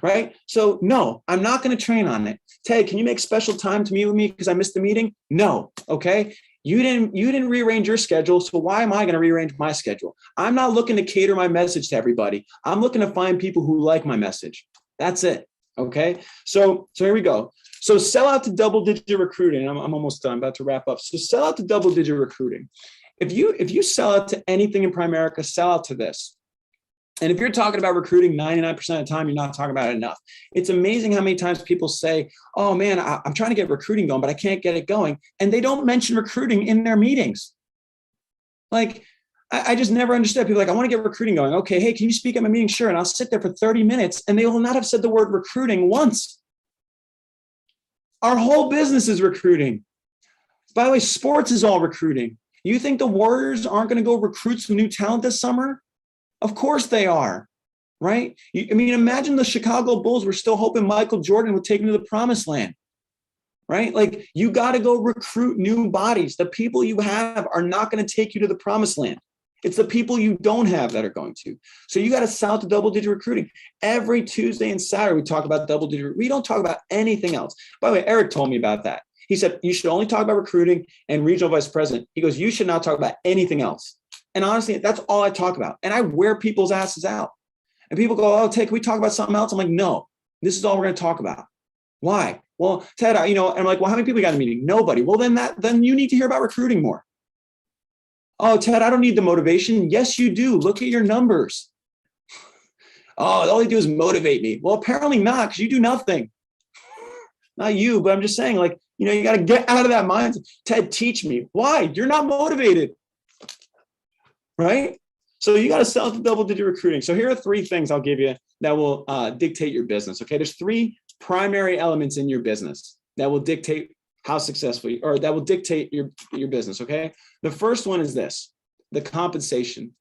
Right? So no, I'm not going to train on it. Ted, can you make special time to meet with me because I missed the meeting? No. Okay. You didn't rearrange your schedule. So why am I going to rearrange my schedule? I'm not looking to cater my message to everybody. I'm looking to find people who like my message. That's it. Okay. So here we go. So sell out to double-digit recruiting. I'm almost done. I'm about to wrap up. So sell out to double-digit recruiting. If you sell out to anything in Primerica, sell out to this. And if you're talking about recruiting 99% of the time, you're not talking about it enough. It's amazing how many times people say, oh man, I'm trying to get recruiting going, but I can't get it going. And they don't mention recruiting in their meetings. Like, I just never understood. People are like, I want to get recruiting going. Okay, hey, can you speak at my meeting? Sure. And I'll sit there for 30 minutes and they will not have said the word recruiting once. Our whole business is recruiting. By the way, sports is all recruiting. You think the Warriors aren't going to go recruit some new talent this summer? Of course they are, right? Imagine the Chicago Bulls were still hoping Michael Jordan would take them to the promised land, right? Like, you got to go recruit new bodies. The people you have are not going to take you to the promised land. It's the people you don't have that are going to. So you got to sell to double-digit recruiting. Every Tuesday and Saturday, we talk about double-digit. We don't talk about anything else. By the way, Eric told me about that. He said, you should only talk about recruiting and regional vice president. He goes, you should not talk about anything else. And honestly, that's all I talk about. And I wear people's asses out. And people go, oh, Ted, can we talk about something else? I'm like, no, this is all we're going to talk about. Why? Well, Ted, and I'm like, well, how many people got in the meeting? Nobody. Well, then you need to hear about recruiting more. Oh, Ted, I don't need the motivation. Yes, you do. Look at your numbers. Oh, all you do is motivate me. Well, apparently not, because you do nothing. Not you, but I'm just saying, like, you got to get out of that mindset. Ted, teach me. Why? You're not motivated. Right? So you got to sell to double-digit recruiting. So here are 3 things I'll give you that will dictate your business. Okay, there's 3 primary elements in your business that will dictate how successful you, or that will dictate your business. Okay, the first one is this: the compensation.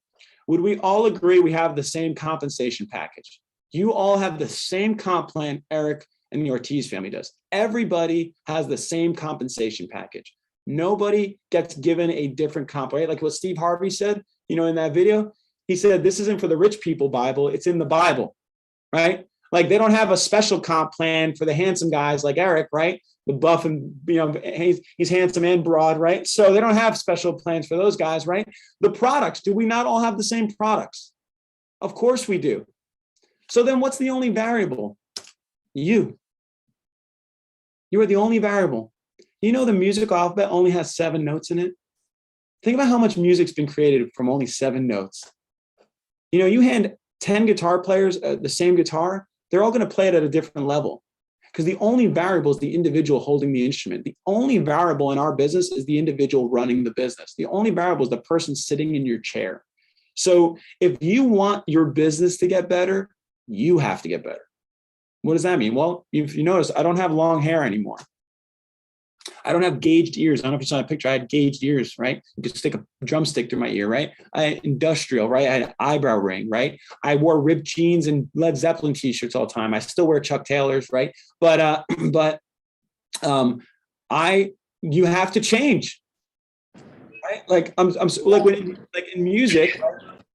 Would we all agree we have the same compensation package? You all have the same comp plan Eric and the Ortiz family does. Everybody has the same compensation package. Nobody gets given a different comp, right? Like what Steve Harvey said, in that video, he said, this isn't for the rich people Bible, it's in the Bible, right? Like, they don't have a special comp plan for the handsome guys like Eric, right? The buff and, he's handsome and broad, right? So they don't have special plans for those guys, right? The products, do we not all have the same products? Of course we do. So then what's the only variable? You. You are the only variable. The musical alphabet only has 7 notes in it. Think about how much music's been created from only 7 notes. You hand 10 guitar players the same guitar, they're all going to play it at a different level, because the only variable is the individual holding the instrument. The only variable in our business is the individual running the business. The only variable is the person sitting in your chair. So if you want your business to get better, you have to get better. What does that mean? Well, if you notice, I don't have long hair anymore. I don't have gauged ears. I don't know if you saw a picture. I had gauged ears, right? You could stick a drumstick through my ear, right? I had industrial, right? I had an eyebrow ring, right? I wore ripped jeans and Led Zeppelin t-shirts all the time. I still wear Chuck Taylors, right? But You have to change, right? Like like like in music,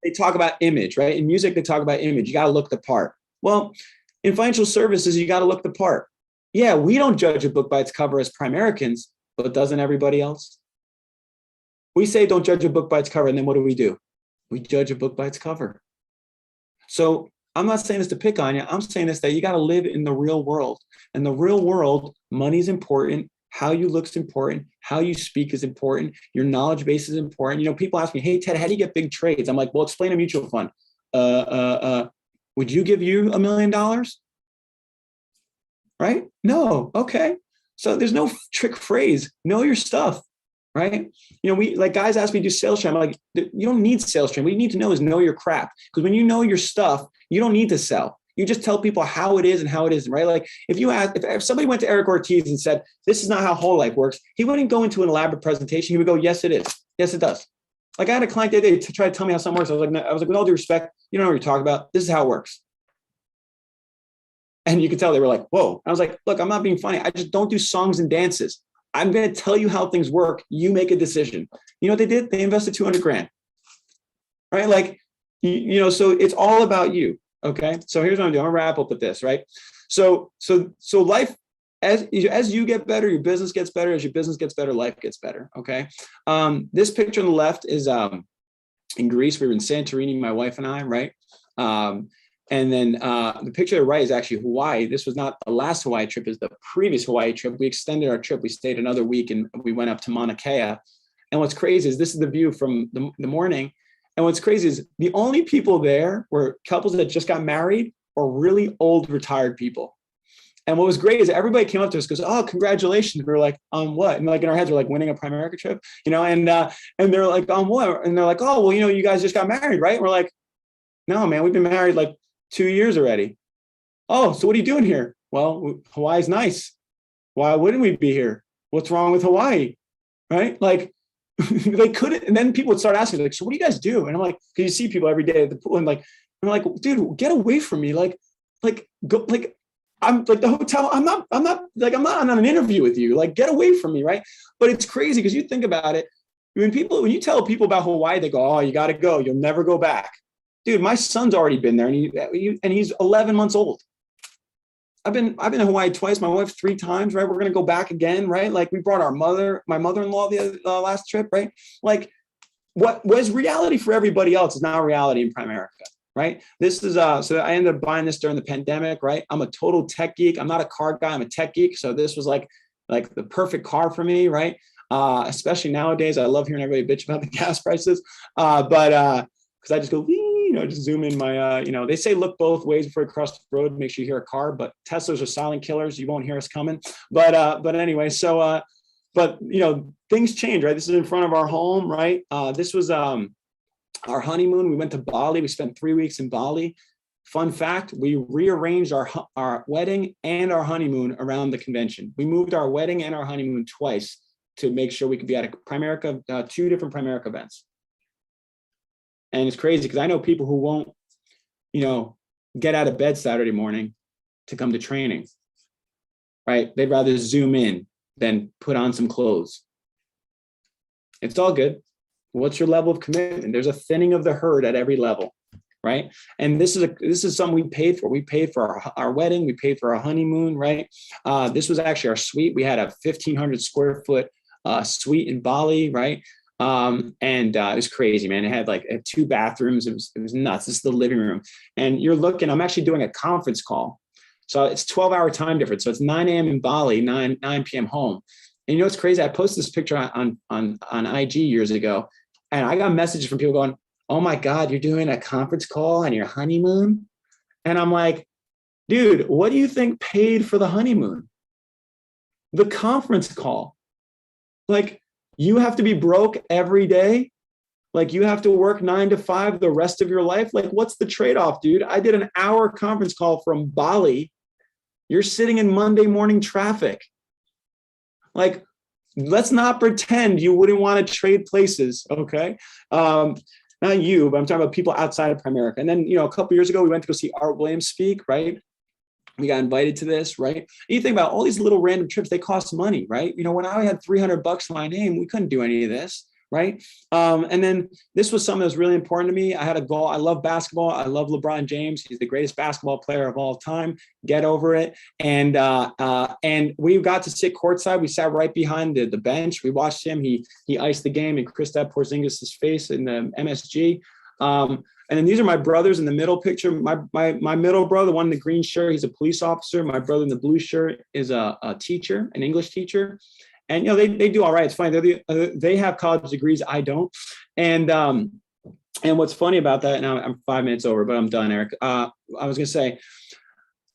they talk about image, right? In music, they talk about image. You got to look the part. Well, in financial services, you got to look the part. Yeah, we don't judge a book by its cover as Primericans, but doesn't everybody else? We say don't judge a book by its cover, and then what do? We judge a book by its cover. So I'm not saying this to pick on you. I'm saying this that you got to live in the real world. And the real world, money is important. How you look is important. How you speak is important. Your knowledge base is important. You know, people ask me, hey, Ted, how do you get big trades? I'm like, well, explain a mutual fund. Would you give you $1 million? Right? No. Okay. So there's no trick phrase. Know your stuff. Right? You know, we like guys ask me to do sales training. I'm like, you don't need sales training. What you need to know is know your crap. Because when you know your stuff, you don't need to sell. You just tell people how it is and how it isn't, right? Like if somebody went to Eric Ortiz and said, this is not how whole life works, he wouldn't go into an elaborate presentation. He would go, yes, it is. Yes, it does. Like I had a client the other day to try to tell me how something works. I was like, no, with all due respect, you don't know what you're talking about. This is how it works. And you could tell they were like, whoa. I was like, look, I'm not being funny. I just don't do songs and dances. I'm going to tell you how things work. You make a decision. You know what they did? They invested 200 grand, right? Like, you know, so it's all about you. Okay. So here's what I'm doing. I'm gonna wrap up with this, right? So life, as you get better, your business gets better. As your business gets better, life gets better. Okay. This picture on the left is in Greece. We were in Santorini, my wife and I, right? And then the picture on the right is actually Hawaii. This was not the last Hawaii trip, is the previous Hawaii trip. We extended our trip. We stayed another week and we went up to Mauna Kea. And what's crazy is this is the view from the morning. And what's crazy is the only people there were couples that just got married or really old retired people. And what was great is everybody came up to us and goes, oh, congratulations. We were like, on what? And like in our heads, we're like winning a Primerica trip, you know, and they're like, on what? And they're like, oh, well, you know, you guys just got married, right? And we're like, no, man, we've been married like 2 years already. Oh, so what are you doing here? Well, Hawaii's nice. Why wouldn't we be here? What's wrong with Hawaii? Right? Like they couldn't. And then people would start asking, like, so what do you guys do? And I'm like, because you see people every day at the pool and like, I'm like, dude, get away from me. Like go, like, I'm like the hotel. I'm not on an interview with you. Like, get away from me. Right. But it's crazy because you think about it. When you tell people about Hawaii, they go, oh, you got to go. You'll never go back. Dude, my son's already been there and he's 11 months old. I've been in Hawaii twice, my wife 3 times, right? We're going to go back again, right? Like we brought my mother-in-law the last trip, right? Like what was reality for everybody else is now reality in Primerica, right? This is, so I ended up buying this during the pandemic, right? I'm a total tech geek. I'm not a car guy. I'm a tech geek. So this was like the perfect car for me, right? Especially nowadays, I love hearing everybody bitch about the gas prices. But because I just go, just zoom in my, they say look both ways before you cross the road, make sure you hear a car, but Teslas are silent killers. You won't hear us coming. But anyway, so, things change, right? This is in front of our home, right? This was our honeymoon. We went to Bali. We spent 3 weeks in Bali. Fun fact, we rearranged our wedding and our honeymoon around the convention. We moved our wedding and our honeymoon twice to make sure we could be at a Primerica, 2 different Primerica events. And it's crazy because I know people who won't, get out of bed Saturday morning to come to training, right? They'd rather Zoom in than put on some clothes. It's all good. What's your level of commitment? There's a thinning of the herd at every level, right? And this is something we paid for. We paid for our wedding. We paid for our honeymoon, right? This was actually our suite. We had a 1,500 square foot suite in Bali, right? It was crazy, man. It had like 2 bathrooms. It was nuts. This is the living room. And I'm actually doing a conference call. So it's 12-hour time difference. So it's 9 a.m. in Bali, 9 p.m. home. And what's crazy? I posted this picture on IG years ago, and I got messages from people going, oh my God, you're doing a conference call on your honeymoon? And I'm like, dude, what do you think paid for the honeymoon? The conference call. Like, you have to be broke every day. Like you have to work 9 to 5 the rest of your life. Like what's the trade-off, dude? I did an hour conference call from Bali. You're sitting in Monday morning traffic. Like, let's not pretend you wouldn't want to trade places. Okay. Not you, but I'm talking about people outside of Primerica. And then, a couple of years ago, we went to go see Art Williams speak, right? We got invited to this, right? And you think about all these little random trips, they cost money, right? When I had $300 in my name, we couldn't do any of this, right? And then this was something that was really important to me. I had a goal. I love basketball. I love LeBron James. He's the greatest basketball player of all time. Get over it. And we got to sit courtside. We sat right behind the bench. We watched him. He iced the game in Kristaps Porzingis' face in the MSG. And then these are my brothers in the middle picture. My middle brother, the one in the green shirt, he's a police officer. My brother in the blue shirt is a teacher, an English teacher. And, they do all right. It's funny. They have college degrees. I don't. And what's funny about that, now I'm 5 minutes over, but I'm done, Eric. I was going to say,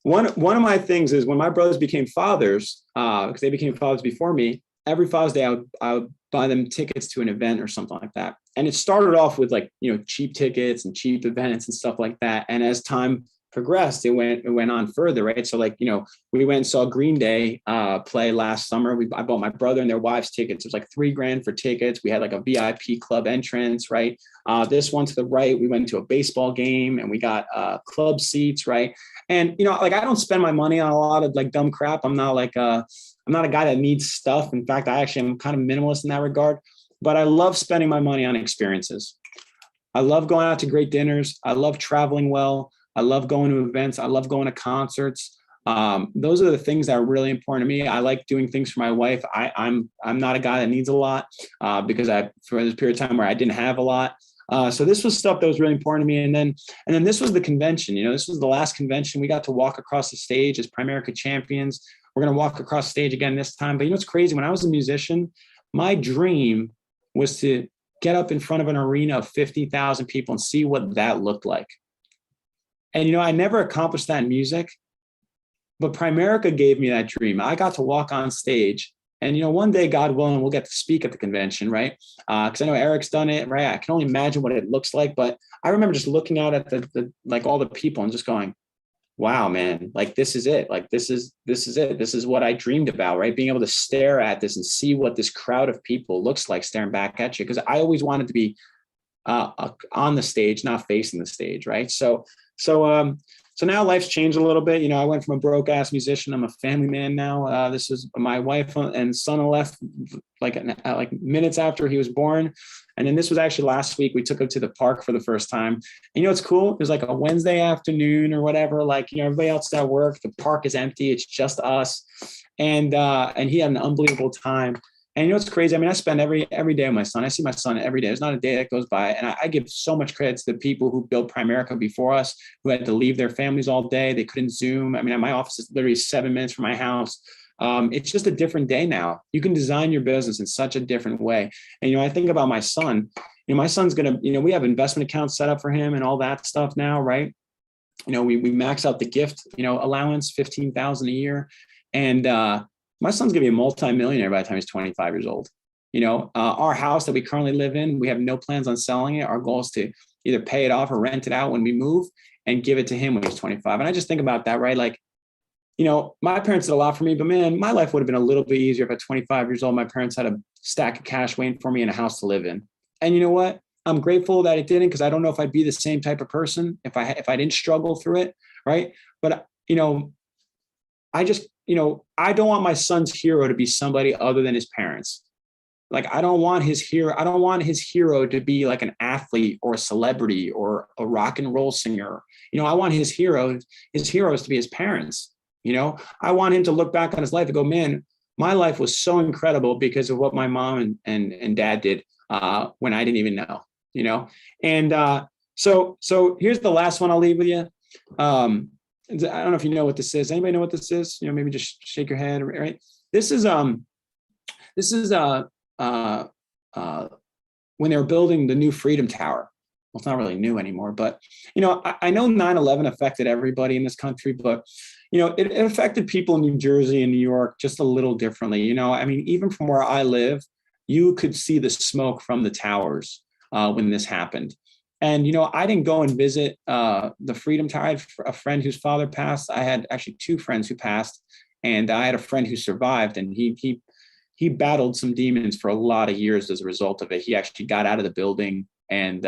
one of my things is when my brothers became fathers, because they became fathers before me, every Father's Day, I would buy them tickets to an event or something like that. And it started off with cheap tickets and cheap events and stuff like that. And as time progressed, it went on further, right? So we went and saw Green Day play last summer. I bought my brother and their wives tickets. It was like $3,000 for tickets. We had like a VIP club entrance, right? This one to the right, we went to a baseball game and we got club seats, right? And I don't spend my money on a lot of like dumb crap. I'm not a guy that needs stuff. In fact, I actually am kind of minimalist in that regard. But I love spending my money on experiences. I love going out to great dinners. I love traveling well. I love going to events. I love going to concerts. Those are the things that are really important to me. I like doing things for my wife. I'm not a guy that needs a lot because for this period of time where I didn't have a lot. So this was stuff that was really important to me. And then this was the convention. This was the last convention. We got to walk across the stage as Primerica champions. We're going to walk across stage again this time. But what's crazy? When I was a musician, my dream was to get up in front of an arena of 50,000 people and see what that looked like. And, I never accomplished that in music, but Primerica gave me that dream. I got to walk on stage and, one day, God willing, we'll get to speak at the convention, right? Because I know Eric's done it, right? I can only imagine what it looks like, but I remember just looking out at the all the people and just going, wow, man, like, this is it. Like, this is it. This is what I dreamed about, right? Being able to stare at this and see what this crowd of people looks like staring back at you. Because I always wanted to be on the stage, not facing the stage, right? So now life's changed a little bit. I went from a broke ass musician. I'm a family man now. This is my wife and son left like minutes after he was born. And then this was actually last week. We took him to the park for the first time. And it's cool. It was like a Wednesday afternoon or whatever. Everybody else is at work. The park is empty. It's just us. And he had an unbelievable time. And it's crazy. I mean, I spend every day with my son. I see my son every day. There's not a day that goes by. And I give so much credit to the people who built Primerica before us, who had to leave their families all day. They couldn't Zoom. I mean, my office is literally 7 minutes from my house. It's just a different day now. You can design your business in such a different way. And, I think about my son. My son's going to, we have investment accounts set up for him and all that stuff now, right? We max out the gift, allowance, $15,000 a year. And, my son's going to be a multimillionaire by the time he's 25 years old. Our house that we currently live in, we have no plans on selling it. Our goal is to either pay it off or rent it out when we move and give it to him when he's 25. And I just think about that, right? Like, my parents did a lot for me, but man, my life would have been a little bit easier if at 25 years old, my parents had a stack of cash waiting for me and a house to live in. And you know what? I'm grateful that it didn't, because I don't know if I'd be the same type of person if I didn't struggle through it, right? But, I don't want my son's hero to be somebody other than his parents. Like, I don't want his hero to be like an athlete or a celebrity or a rock and roll singer. I want his heroes to be his parents. I want him to look back on his life and go, man, my life was so incredible because of what my mom and dad did when I didn't even know, And so here's the last one I'll leave with you. I don't know if you know what this is. Anybody know what this is? Maybe just shake your head, right? This is when they were building the new Freedom Tower. Well, it's not really new anymore, but, I know 9/11 affected everybody in this country, but, it affected people in New Jersey and New York just a little differently. I mean, even from where I live, you could see the smoke from the towers when this happened. And, I didn't go and visit the Freedom Tower. I had a friend whose father passed. I had actually two friends who passed, and I had a friend who survived, and he battled some demons for a lot of years as a result of it. He actually got out of the building and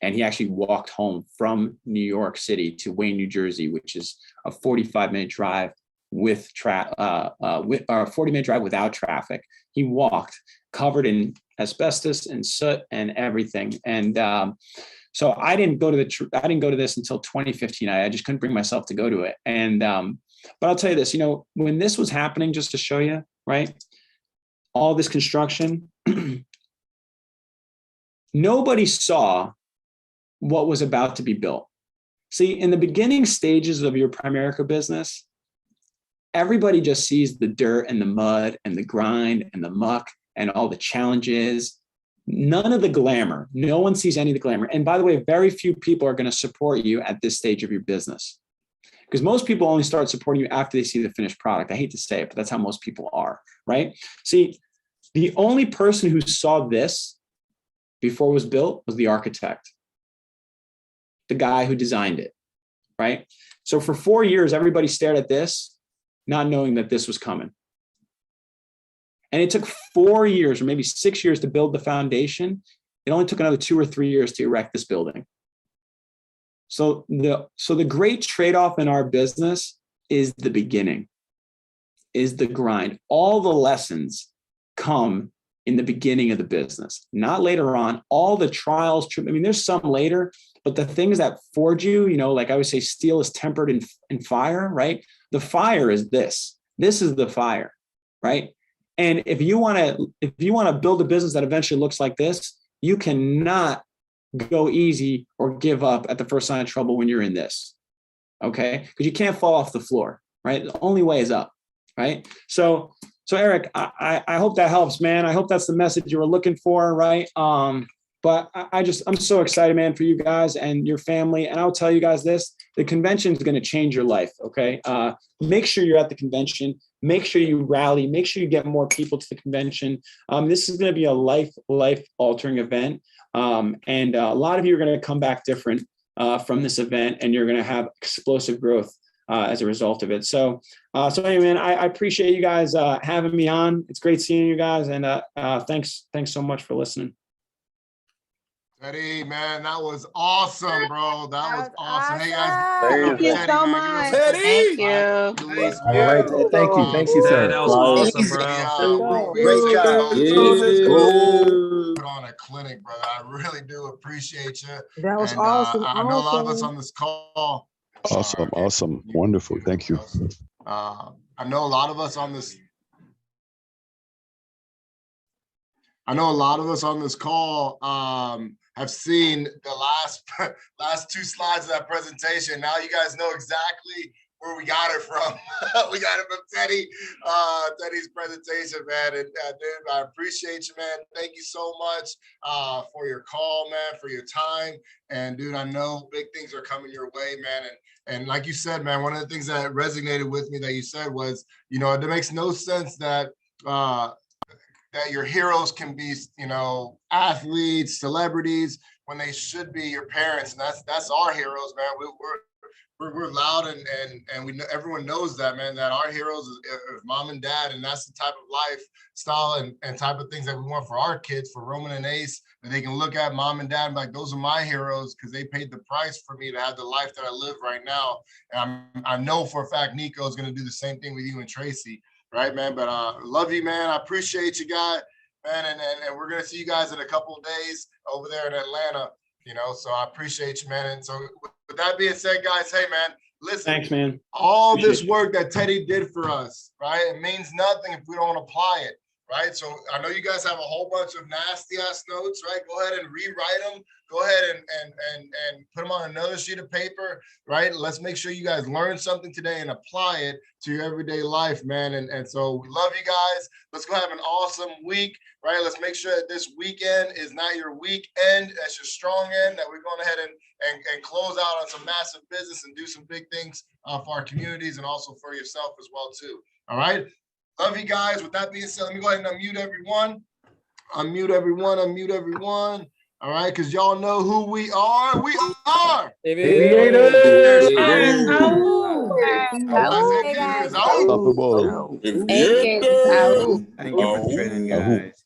And he actually walked home from New York City to Wayne, New Jersey, which is a 45-minute drive with 40-minute drive without traffic. He walked, covered in asbestos and soot and everything. And so I didn't go to this until 2015. I just couldn't bring myself to go to it. And but I'll tell you this, when this was happening, just to show you, right? All this construction, nobody saw what was about to be built. See, in the beginning stages of your Primerica business, everybody just sees the dirt and the mud and the grind and the muck and all the challenges. None of the glamour. No one sees any of the glamour. And by the way, very few people are going to support you at this stage of your business, because most people only start supporting you after they see the finished product. I hate to say it, but that's how most people are, right? See, the only person who saw this before it was built was the architect, the guy who designed it, right? So for 4 years, everybody stared at this, not knowing that this was coming. And it took 4 years or maybe 6 years to build the foundation. It only took another 2 or 3 years to erect this building. So the great trade-off in our business is the beginning, is the grind. All the lessons come in the beginning of the business, not later on. All the trials, there's some later, but the things that forge you, like I would say, steel is tempered in fire, right? The fire is this. This is the fire, right? And if you want to build a business that eventually looks like this, you cannot go easy or give up at the first sign of trouble when you're in this, okay? Because you can't fall off the floor, right? The only way is up, right? So Eric, I hope that helps, man. I hope that's the message you were looking for, right? But I'm so excited, man, for you guys and your family. And I'll tell you guys this, the convention is going to change your life, okay? Make sure you're at the convention. Make sure you rally. Make sure you get more people to the convention. This is going to be a life-altering event. And a lot of you are going to come back different from this event, and you're going to have explosive growth as a result of it. So anyway, man, I appreciate you guys having me on. It's great seeing you guys. And thanks so much for listening. Teddy, man, that was awesome, bro. That was awesome. Hey, guys. Thank you so much. Thank you. All right. Thank you. Thank you, sir. That was awesome, bro. Great job. Put on a clinic, brother. I really do appreciate you. That was awesome. I know a lot of us on this call. Awesome. Wonderful. Thank you. I know a lot of us on this. I know a lot of us on this call have seen the last 2 slides of that presentation. Now you guys know exactly where we got it from. We got it from Teddy, Teddy's presentation, man. And dude, I appreciate you, man. Thank you so much for your call, man, for your time. And dude, I know big things are coming your way, man. And like you said, man, one of the things that resonated with me that you said was, it makes no sense that your heroes can be, athletes, celebrities, when they should be your parents. And that's our heroes, man. We're loud and we know, everyone knows that, man, that our heroes is mom and dad. And that's the type of lifestyle and type of things that we want for our kids, for Roman and Ace, that they can look at mom and dad and be like, those are my heroes because they paid the price for me to have the life that I live right now. And I know for a fact Nico is going to do the same thing with you and Tracy. Right, man. But love you, man. I appreciate you guys, man. And we're going to see you guys in a couple of days over there in Atlanta, so I appreciate you, man. And so with that being said, guys, hey, man, listen. Thanks, man. All this work that Teddy did for us, right? It means nothing if we don't apply it, right? So I know you guys have a whole bunch of nasty ass notes, right? Go ahead and rewrite them. Go ahead and put them on another sheet of paper, right? Let's make sure you guys learn something today and apply it to your everyday life, man. And so we love you guys. Let's go have an awesome week, right? Let's make sure that this weekend is not your weekend. That's your strong end, that we're going ahead and close out on some massive business and do some big things for our communities and also for yourself as well, too. All right. Love you guys. With that being said, let me go ahead and unmute everyone. Unmute everyone. All right, because y'all know who we are. We are Aviators. Unstoppable. Thank you. Thank you for joining, guys.